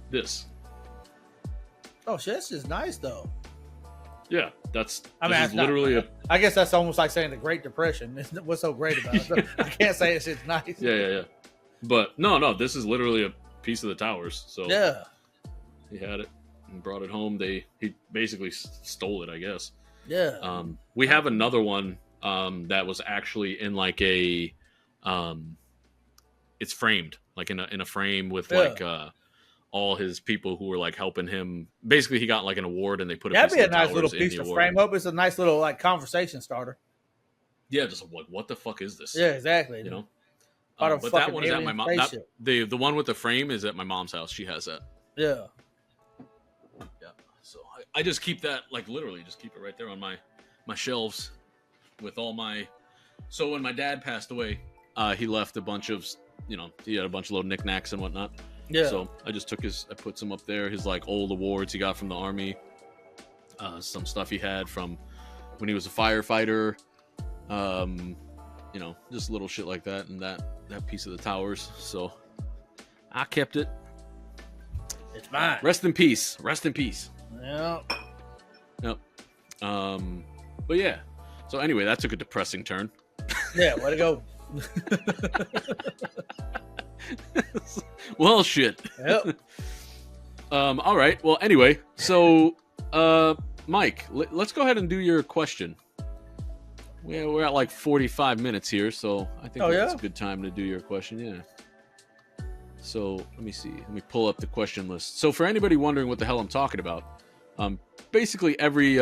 This. Oh shit, this is nice though. Yeah, that's literally I guess that's almost like saying the Great Depression. What's so great about it? So I can't say it's nice. Yeah. But no, this is literally a piece of the towers. So yeah, he had it and brought it home. He basically stole it, I guess. Yeah. We have another one that was actually in it's framed in a frame with all his people who were helping him. Basically, he got an award, and they put that'd be a nice little piece to frame up. It's a nice little conversation starter. Yeah, just what the fuck is this? Yeah, exactly. You know. But that one is at my mom. The one with the frame is at my mom's house. She has that. Yeah. Yeah. So I just keep that literally just keep it right there on my shelves with all my. So when my dad passed away, he left a bunch of he had a bunch of little knickknacks and whatnot. Yeah. So I just I put some up there. His old awards he got from the army. Some stuff he had from when he was a firefighter. Just little shit like that, and that piece of the towers. So I kept it. It's mine. Rest in peace. Yeah. Yep. But yeah. So anyway, that took a depressing turn. Yeah. Way to go. Well, shit. Yep. All right. Well, anyway, so Mike, let's go ahead and do your question. We're at 45 minutes here, so I think it's a good time to do your question. Yeah. So let me see. Let me pull up the question list. So for anybody wondering what the hell I'm talking about, basically every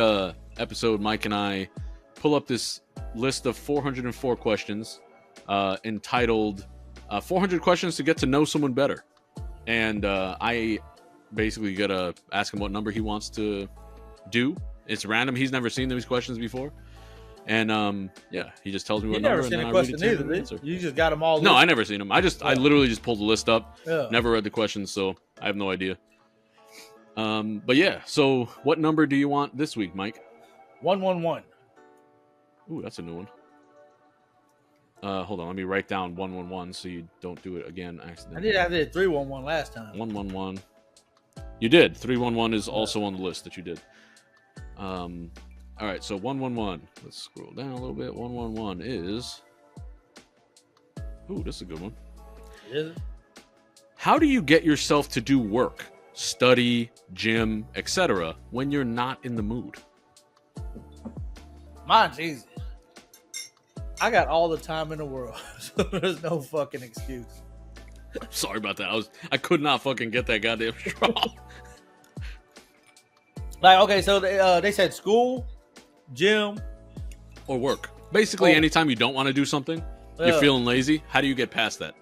episode, Mike and I pull up this list of 404 questions entitled 400 questions to get to know someone better. And I basically gotta ask him what number he wants to do. It's random. He's never seen these questions before. And he just tells me what number. You never seen a question either, did you? You just got them all. No, I never seen them. I literally just pulled the list up. Yeah. Never read the questions, so I have no idea. But yeah. So what number do you want this week, Mike? 111. Ooh, that's a new one. Hold on, let me write down 111 so you don't do it again accidentally. I did 311 last time. 111. You did. 311 is also on the list that you did. All right, so 111. Let's scroll down a little bit. 111 is. Ooh, this is a good one. Is it? How do you get yourself to do work, study, gym, etc. when you're not in the mood? Mine's easy. I got all the time in the world, so there's no fucking excuse. Sorry about that. I could not fucking get that goddamn straw. Like, okay, so they said school, gym, Or work. Basically, anytime you don't want to do something, you're feeling lazy. How do you get past that?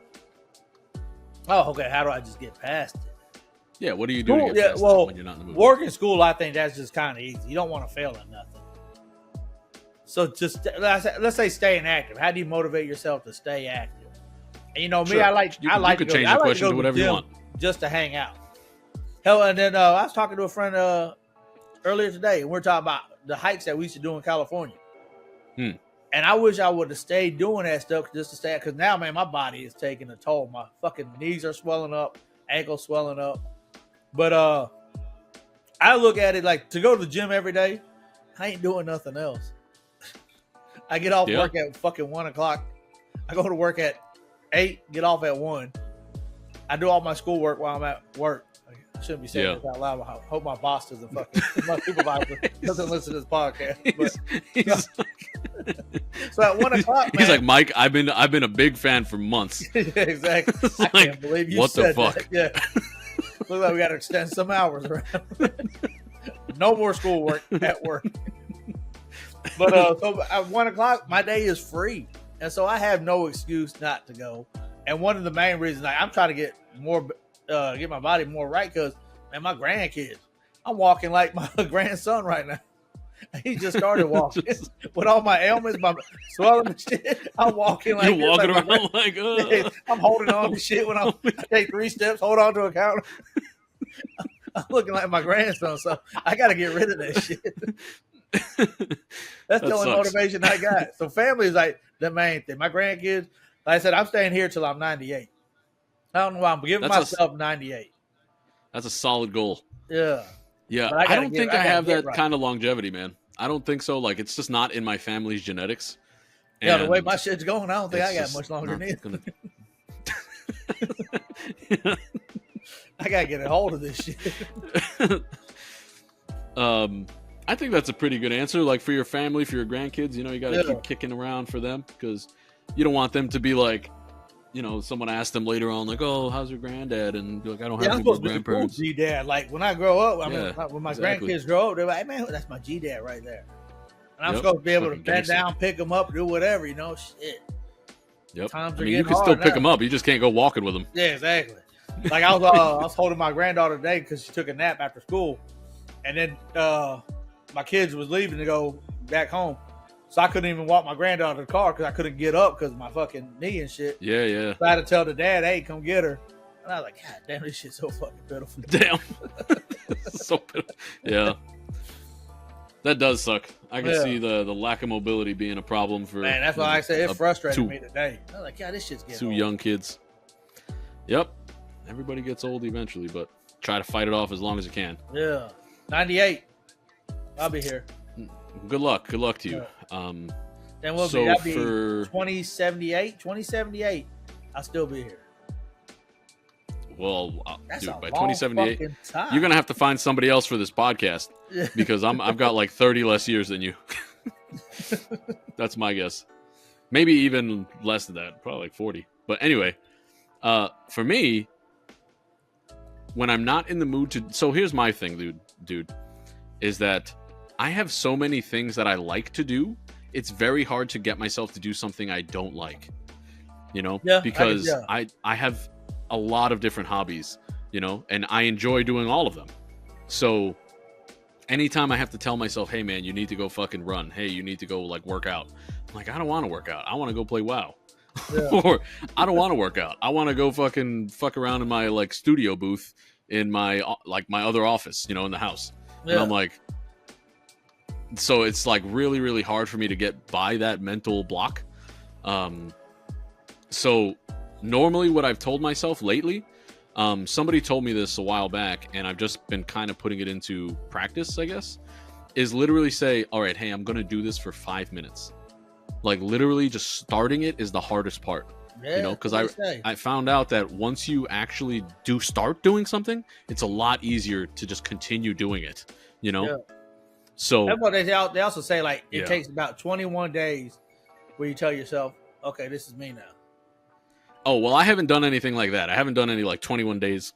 Oh, okay. How do I just get past it? Yeah, what do you do to get past that when you're not in the mood? Work and school, I think that's just kind of easy. You don't want to fail at nothing. So just let's say staying active. How do you motivate yourself to stay active? And you know me, Sure. I like You to could go, change I the like question to, to go whatever the you gym want. just to hang out. Hell, and then I was talking to a friend earlier today, and we're talking about the hikes that we used to do in California. And I wish I would have stayed doing that stuff just to stay, because now, man, my body is taking a toll. My fucking knees are swelling up, ankles swelling up. But I look at it like, to go to the gym every day, I ain't doing nothing else. I get off work at fucking 1 o'clock. I go to work at 8, get off at 1. I do all my schoolwork while I'm at work. I shouldn't be saying this out loud. I hope my boss doesn't fucking, my supervisor doesn't listen to this podcast. But, so at 1 o'clock, man, He's like, Mike, I've been a big fan for months. yeah, exactly. I like, can't believe you what the said fuck? that. Yeah. Looks like we got to extend some hours around. No more schoolwork at work. But so at 1 o'clock, my day is free, and so I have no excuse not to go. And one of the main reasons, like, I'm trying to get my body more right, because man, my grandkids, I'm walking like my grandson right now. He just started walking with all my ailments, my swelling and shit. I'm walking like You're walking like around like, I'm holding on to shit when I take 3 steps, hold on to a counter. I'm looking like my grandson, so I got to get rid of that shit. That's the only motivation I got. So family is like the main thing. My grandkids, like I said, I'm staying here till I'm 98. I don't know why I'm giving myself 98. That's a solid goal. Yeah. Yeah, I don't think I have that kind of longevity, man. I don't think so. Like, it's just not in my family's genetics. Yeah, the way my shit's going, I don't think I got much longer than you. I gotta get a hold of this shit. I think that's a pretty good answer. Like, for your family, for your grandkids, you know, you gotta keep kicking around for them, because you don't want them to be like, you know, someone asked them later on, like, "Oh, how's your granddad?" And be like, "I don't have any more grandparents." Cool G-dad. Like, when I grow up, when my grandkids grow up, they're like, "Hey, man, that's my G-dad right there." And I'm supposed to be able to bend down, pick them up, do whatever, you know, shit. Yep. Times you can still pick them up. You just can't go walking with them. Yeah, exactly. Like, I was holding my granddaughter today because she took a nap after school, and then my kids was leaving to go back home. So I couldn't even walk my granddaughter to the car because I couldn't get up because of my fucking knee and shit. Yeah. So I had to tell the dad, "Hey, come get her." And I was like, "God damn, this shit's so fucking pitiful." Damn. So pitiful. Yeah. That does suck. I can see the lack of mobility being a problem for... Man, that's why I said it frustrated me today. I was like, "God, this shit's getting two old." young kids. Yep. Everybody gets old eventually, but try to fight it off as long as you can. Yeah. 98. I'll be here. Good luck. Good luck to you. Then we'll so that'd be for 2078. 2078, I'll still be here. Well, That's dude, a by long 2078, fucking time. you're gonna have to find somebody else for this podcast because I've got like 30 less years than you. That's my guess. Maybe even less than that, probably like 40. But anyway, for me, when I'm not in the mood to, so here's my thing, dude, is that I have so many things that I like to do. It's very hard to get myself to do something I don't like, you know, because I have a lot of different hobbies, you know, and I enjoy doing all of them. So anytime I have to tell myself, "Hey man, you need to go fucking run. Hey, you need to go like work out." I'm like, I don't want to work out. I want to go play WoW. Or I don't want to work out. I want to go fuck around in my like studio booth in my like my other office, you know, in the house. And I'm like, so it's like really, really hard for me to get by that mental block. So normally what I've told myself lately, somebody told me this a while back and I've just been kind of putting it into practice, I guess, is literally say, all right, hey, I'm going to do this for 5 minutes. Like literally just starting it is the hardest part. Yeah, you know, because I found out that once you actually do start doing something, it's a lot easier to just continue doing it, you know? Yeah. So that's what they also say, like, it takes about 21 days where you tell yourself, okay, this is me now. Oh, well, I haven't done anything like that. I haven't done any like 21 days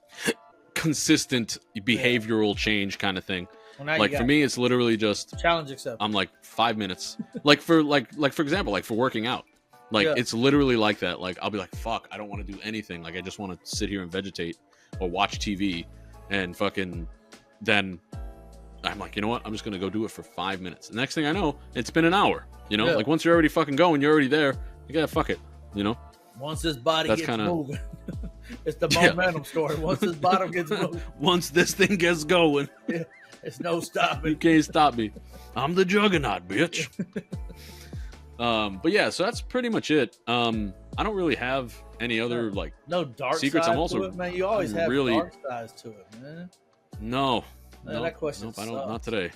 consistent behavioral change kind of thing. Well, like for me, it's literally just challenge accepted. I'm like 5 minutes. like for example, like for working out. Like it's literally like that. Like I'll be like, fuck, I don't want to do anything. Like I just want to sit here and vegetate or watch TV and fucking then I'm like, you know what? I'm just going to go do it for 5 minutes. The next thing I know, it's been an hour, you know, like once you're already fucking going, you're already there. You got to fuck it, you know? Once this body gets moving, it's the momentum story. Once this bottom gets moving. Once this thing gets going. It's no stopping. You can't stop me. I'm the juggernaut, bitch. But yeah, so that's pretty much it. I don't really have any other like no dark secrets. Side I'm also to it, man. You always have really dark sides to it, man. No, that question. Nope, I don't. Not today.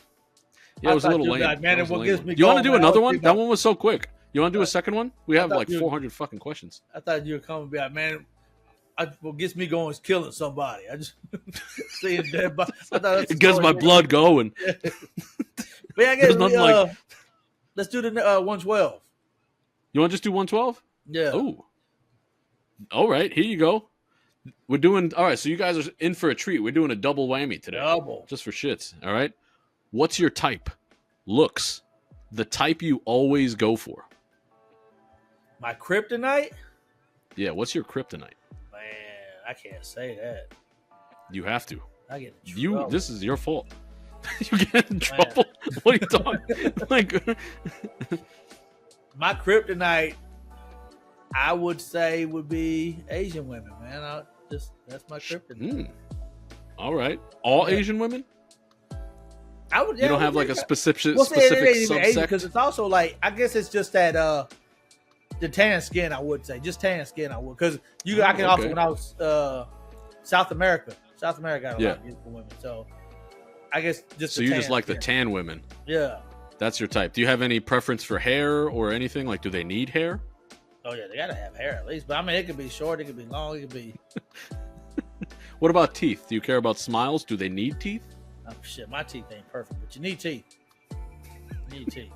Yeah, it was a little lame. Like, man, what gives me you want to do another one? That one was so quick. You want to do a second one? We have like 400 fucking questions. I thought you were coming back, man. What gets me going is killing somebody. I just seeing dead body. It gets my blood going. But yeah, I guess let's do the 112. You want to just do 112? Yeah. Oh. All right, here you go. We're doing all right. So you guys are in for a treat. We're doing a double whammy today. Double. Just for shits. All right. What's your type? Looks. The type you always go for. My kryptonite? Yeah. What's your kryptonite? Man, I can't say that. You have to. I get in trouble. This is your fault. You get in trouble. What are you talking? Like, my kryptonite, I would say, would be Asian women. Man, that's my kryptonite. All right, all Asian women. I would. You don't have like a specific subsect because it's also like I guess it's just that the tan skin. I would say just tan skin. I would because I can also when I was South America got a lot of beautiful women. So I guess just so you just like the tan women. Yeah, that's your type. Do you have any preference for hair or anything? Like, do they need hair? Oh yeah, they gotta have hair at least. But I mean, it could be short, it could be long, it could be. What about teeth? Do you care about smiles? Do they need teeth? Oh shit, my teeth ain't perfect, but you need teeth. You need teeth.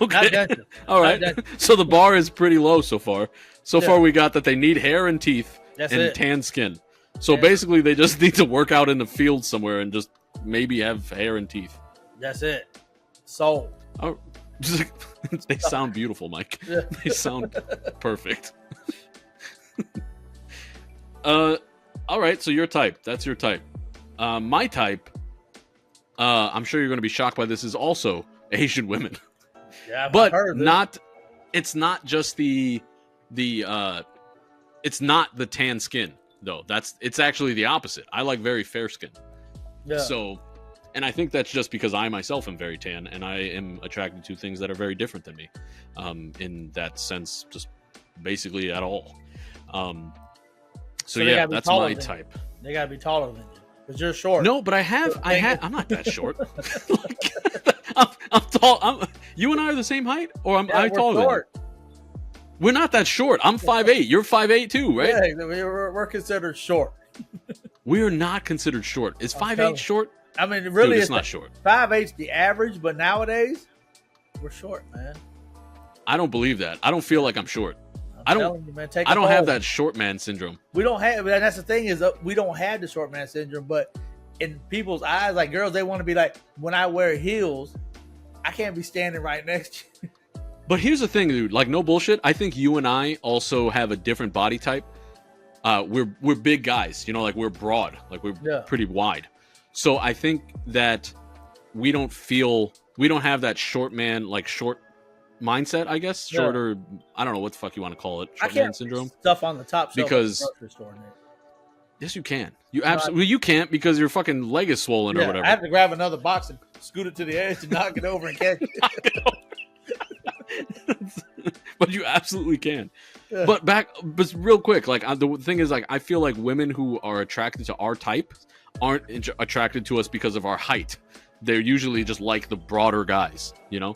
Okay. All right. So the bar is pretty low so far. So far we got that they need hair and teeth and tan skin. So basically they just need to work out in the field somewhere and just maybe have hair and teeth. That's it. Sold. Oh, they sound beautiful, Mike. Yeah. They sound perfect. All right, so your type. That's your type. My type, I'm sure you're going to be shocked by this, is also Asian women. Yeah, but it's not just it's not the tan skin though. It's actually the opposite. I like very fair skin. Yeah. So, and I think that's just because I myself am very tan and I am attracted to things that are very different than me. In that sense, just basically at all. So yeah, that's my type. They gotta be taller than you because you're short. No, but I'm not that short. I'm tall. You and I are the same height, or I'm taller than you? We're not that short. I'm 5'8". You're 5'8" too, right? Yeah, we're considered short. We are not considered short. Is 5'8" short? I mean, really, dude, it's not short. 5'8's the average, but nowadays we're short, man. I don't believe that. I don't feel like I'm short. I don't have that short man syndrome. We don't have, and that's the thing is we don't have the short man syndrome. But in people's eyes, like girls, they want to be like, when I wear heels, I can't be standing right next to you. But here's the thing, dude. Like, no bullshit. I think you and I also have a different body type. We're big guys. You know, like we're broad. Like we're pretty wide. So I think that we don't have that short man, like short mindset, I guess. Shorter, I don't know what the fuck you want to call it. Short man syndrome. Stuff on the top shelf because of the grocery store, Nick. Yes, you can. You absolutely you can't because your fucking leg is swollen or whatever. I have to grab another box and scoot it to the edge and knock it over and catch it. But you absolutely can. Yeah. But real quick, like the thing is, like I feel like women who are attracted to our type aren't attracted to us because of our height. They're usually just like the broader guys, you know?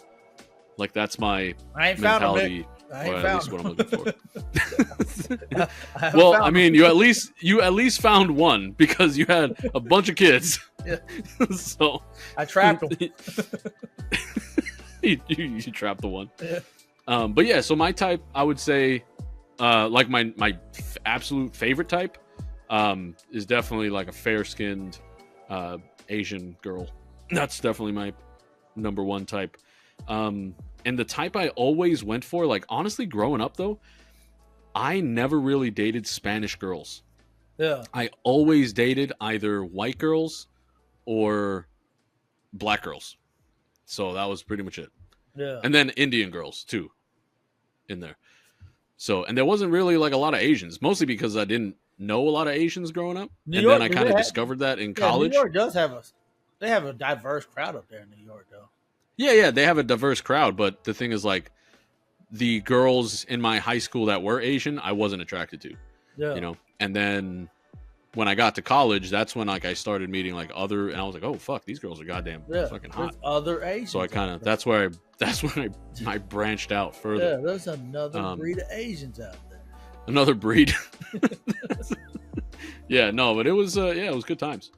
Like that's my mentality. Or at least what I'm looking for. Well, I mean, you at least found one because you had a bunch of kids. Yeah. So I trapped them. you trapped the one. Yeah. But yeah, so my type, I would say, like my absolute favorite type, is definitely like a fair-skinned Asian girl. That's definitely my number one type. And the type I always went for, like honestly, growing up though, I never really dated Spanish girls. Yeah. I always dated either white girls or black girls. So that was pretty much it. Yeah. And then Indian girls too in there. So, and there wasn't really like a lot of Asians, mostly because I didn't know a lot of Asians growing up. Then I kind of discovered that in college. New York does they have a diverse crowd up there in New York though. Yeah, they have a diverse crowd, but the thing is, like, the girls in my high school that were Asian, I wasn't attracted to. Yeah. You know, and then when I got to college, that's when like I started meeting like other, and I was like, oh fuck, these girls are goddamn fucking hot. There's other Asians. So I kind of that's when I branched out further. Yeah, there's another breed of Asians out there. Another breed. Yeah, no, but it was it was good times.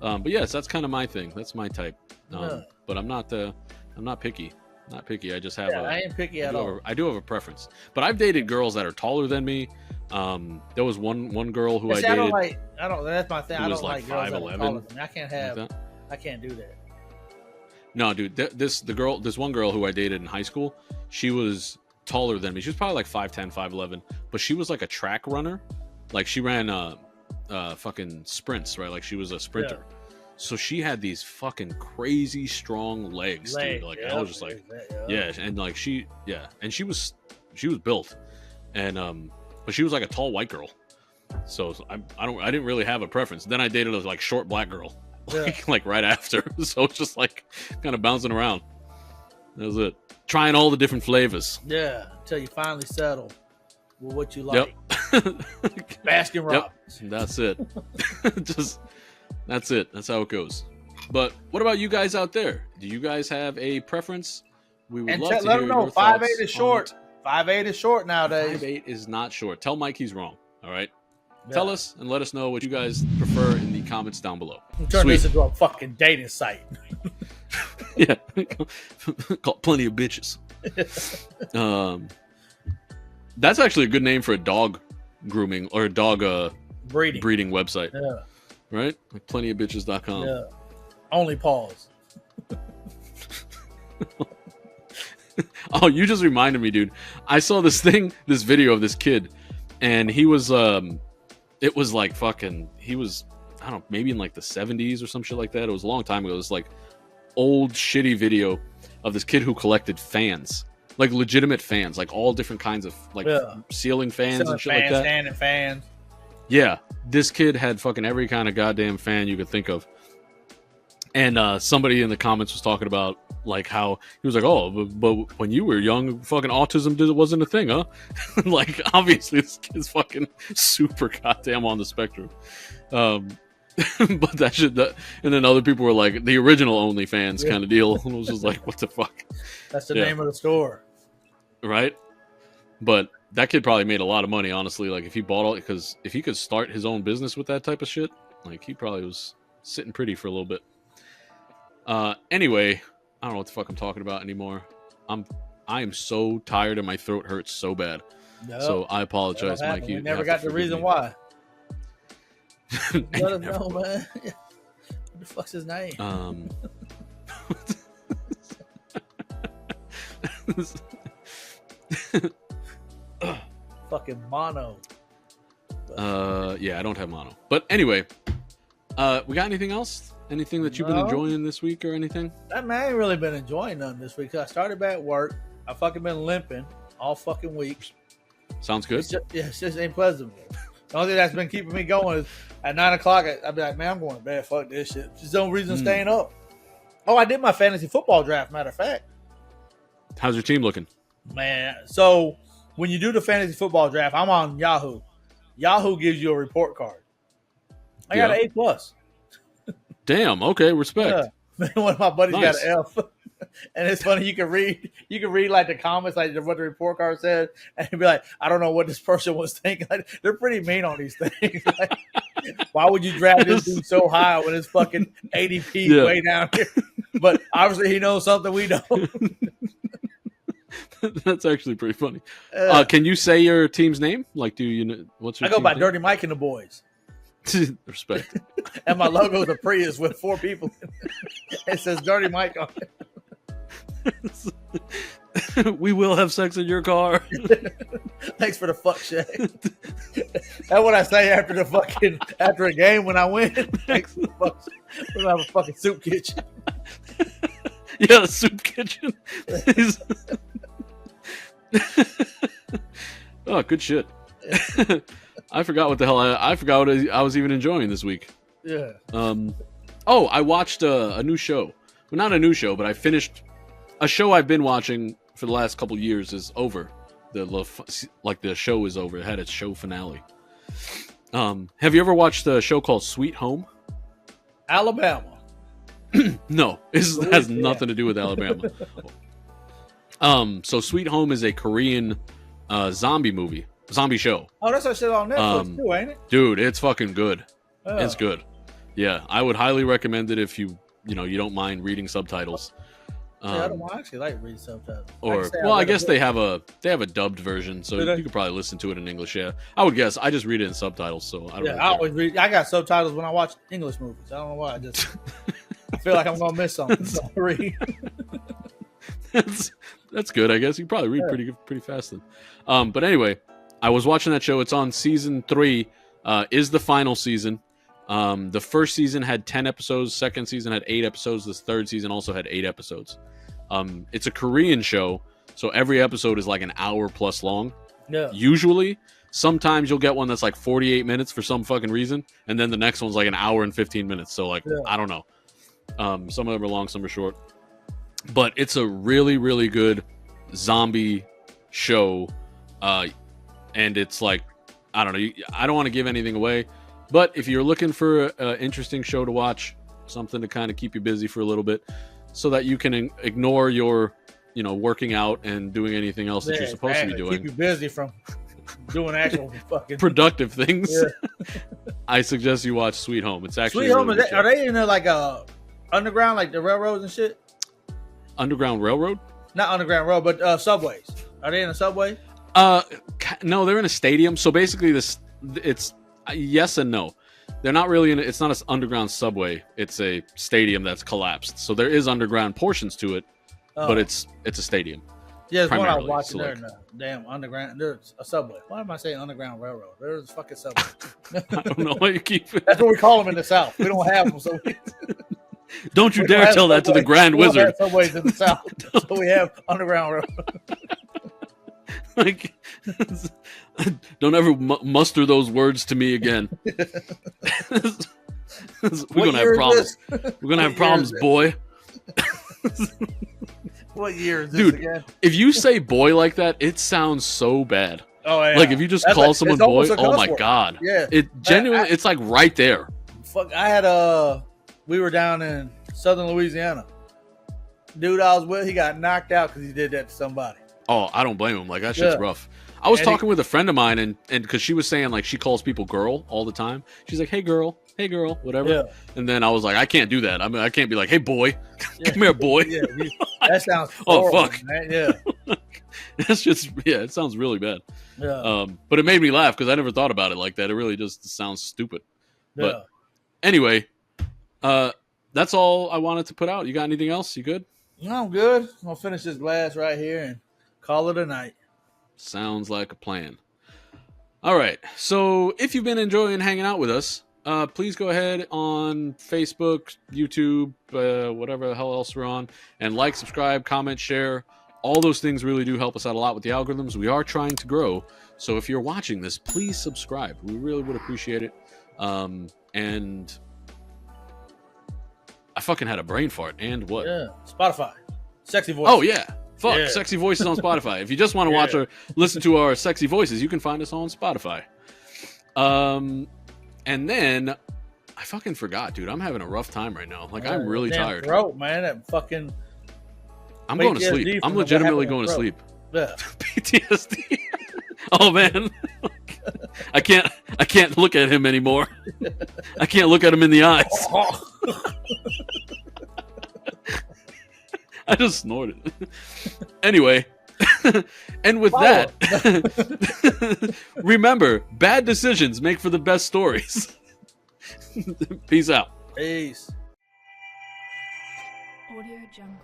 But yes, that's kind of my thing. That's my type. But I'm not picky. Not picky. I just have I ain't picky at all. I do have a preference. But I've dated girls that are taller than me. There was one girl who I dated. I don't. That's my thing. I don't like girls that are 5'11". taller than me. I can't do that. No, dude. This one girl who I dated in high school, she was taller than me. She was probably like 5'10", 5'11", but she was like a track runner. Like she ran fucking sprints, right? Like she was a sprinter. Yeah. So she had these fucking crazy strong legs, dude. Like I was just like, and like and she was built, and but she was like a tall white girl. So I didn't really have a preference. Then I dated a like short black girl, like right after. So it's just like kind of bouncing around. That was it. Trying all the different flavors. Yeah, until you finally settle with what you like. Yep. Baskin Robbins. Yep. That's it. That's it. That's how it goes. But what about you guys out there? Do you guys have a preference? We would love to let hear them know. your thoughts. 5'8" is short. 5'8" is short nowadays. 5'8" is not short. Tell Mike he's wrong. All right. Yeah. Tell us and let us know what you guys prefer in the comments down below. Turn this into a fucking dating site. Yeah. Got plenty of bitches. That's actually a good name for a dog grooming or a dog breeding website. Yeah. Right? Like plentyofbitches.com. Yeah. Only pause. Oh, you just reminded me, dude. I saw this video of this kid, and he was it was like fucking he was, I don't know, maybe in like the 70s or some shit like that. It was a long time ago. It was like old shitty video of this kid who collected fans. Like legitimate fans, like all different kinds of like ceiling fans and shit like that. Standing fans. Yeah, this kid had fucking every kind of goddamn fan you could think of. And somebody in the comments was talking about like how he was like, oh, but when you were young, fucking autism wasn't a thing, huh? Like obviously this kid's fucking super goddamn on the spectrum. But that shit, and then other people were like the original OnlyFans kind of deal. And it was just like, what the fuck? That's the name of the store, right? But that kid probably made a lot of money, honestly. Like if he bought all, because if he could start his own business with that type of shit, like he probably was sitting pretty for a little bit. Anyway, I don't know what the fuck I'm talking about anymore. I am so tired and my throat hurts so bad. Nope. So I apologize, Mike. We never got the reason why. Let us know, man. What the fuck's his name? Fucking mono. Yeah, I don't have mono. But anyway, we got anything else? Anything that you've been enjoying this week or anything? Man, I ain't really been enjoying nothing this week. I started back at work. I fucking been limping all fucking week. Sounds good. It just ain't pleasant. The only thing that's been keeping me going is at 9 o'clock, I'd be like, man, I'm going to bed. Fuck this shit. There's no reason staying up. Oh, I did my fantasy football draft, matter of fact. How's your team looking? Man, so when you do the fantasy football draft, I'm on Yahoo. Yahoo gives you a report card. I got an A+. Damn. Okay. Respect. Yeah. One of my buddies got Nice. an F. And it's funny, you can read like the comments, like what the report card said, and you'd be like, I don't know what this person was thinking. Like, they're pretty mean on these things. Like, why would you drag this dude so high when it's fucking ADP way down here? But obviously he knows something we don't. That's actually pretty funny. Can you say your team's name? Like, do you know what's your I go by name? Dirty Mike and the Boys. Respect. And my logo is a Prius with 4 people. It says Dirty Mike on it. We will have sex in your car. Thanks for the fuck shit. That's what I say after a game when I win. Thanks for the fuck shit. We'll have a fucking soup kitchen. Yeah, soup kitchen. Oh, good shit. I forgot what the hell I forgot what I was even enjoying this week. Yeah. I watched a new show. Well, not a new show, but I finished a show I've been watching for the last couple years is over. The show is over. It had its show finale. Have you ever watched a show called Sweet Home? Alabama. No, it has nothing to do with Alabama. So Sweet Home is a Korean zombie show. Oh, that's that shit on Netflix too, ain't it? Dude, it's fucking good. Oh. It's good. Yeah, I would highly recommend it if you don't mind reading subtitles. I actually like reading subtitles. I guess they have a dubbed version, so you could probably listen to it in English. Yeah, I would guess. I just read it in subtitles, so I don't. Yeah, I always read. I got subtitles when I watch English movies. I don't know why. I feel like I'm gonna miss something. So I read. That's good. I guess you probably read pretty fast then. But anyway, I was watching that show. It's on season 3. Is the final season. The first season had 10 episodes. Second season had 8 episodes. This third season also had 8 episodes. It's a Korean show, so every episode is like an hour plus long. Yeah. Usually, sometimes you'll get one that's like 48 minutes for some fucking reason, and then the next one's like an hour and 15 minutes. So I don't know. Some of them are long, some are short. But it's a really, really good zombie show. And it's like, I don't know. I don't want to give anything away. But if you're looking for an interesting show to watch, something to kind of keep you busy for a little bit so that you can ignore your, working out and doing anything else that you're supposed to be doing. Keep you busy from doing actual fucking productive things. Yeah. I suggest you watch Sweet Home. It's actually Sweet Home. Really Are they in like underground, like the railroads and shit? Underground Railroad? Not underground road, but subways. Are they in a subway? No, they're in a stadium. So basically, it's yes and no. They're not really in. It's not an underground subway. It's a stadium that's collapsed. So there is underground portions to it, but it's a stadium. Yeah, there's one I was watching there. Damn underground. There's a subway. Why am I saying underground railroad? There's a fucking subway. I don't know why you keep. That's what we call them in the South. We don't have them, so. Don't you dare tell that to the Grand Wizard. Subways in the South, so we have underground railroad. Like, don't ever muster those words to me again. We're gonna have problems. We're gonna have problems, boy. What year is this, dude? Again? If you say "boy" like that, it sounds so bad. Oh yeah. Like if you just call someone "boy," oh my god. Yeah. It genuinely, it's like right there. Fuck! I had we were down in southern Louisiana. Dude I was with, he got knocked out because he did that to somebody. Oh, I don't blame him. Like that shit's rough. I was talking with a friend of mine, and because she was saying like she calls people girl all the time. She's like, hey girl, whatever. Yeah. And then I was like, I can't do that. I mean, I can't be like, hey boy, come here, boy. Yeah, that sounds horrible, fuck, man. Yeah. That's just it sounds really bad. Yeah. But it made me laugh because I never thought about it like that. It really just sounds stupid. Yeah. But anyway, that's all I wanted to put out. You got anything else? You good? No, I'm good. I'm gonna finish this glass right here and call it a night. Sounds like a plan. All right. So if you've been enjoying hanging out with us, please go ahead on Facebook, YouTube, whatever the hell else we're on, and like, subscribe, comment, share. All those things really do help us out a lot with the algorithms. We are trying to grow. So if you're watching this, please subscribe. We really would appreciate it. And I fucking had a brain fart. And what? Yeah. Spotify. Sexy voice. Oh, yeah. Fuck, Sexy Voices on Spotify. If you just want to watch or listen to our sexy voices, you can find us on Spotify. And then I fucking forgot, dude. I'm having a rough time right now. Like, I'm really tired. Throat, man. That fucking. I'm going to sleep. I'm legitimately going to sleep. Yeah. PTSD. Oh man, I can't look at him anymore. I can't look at him in the eyes. I just snorted. Anyway, and with that, remember, bad decisions make for the best stories. Peace out. Peace. Audio Jungle.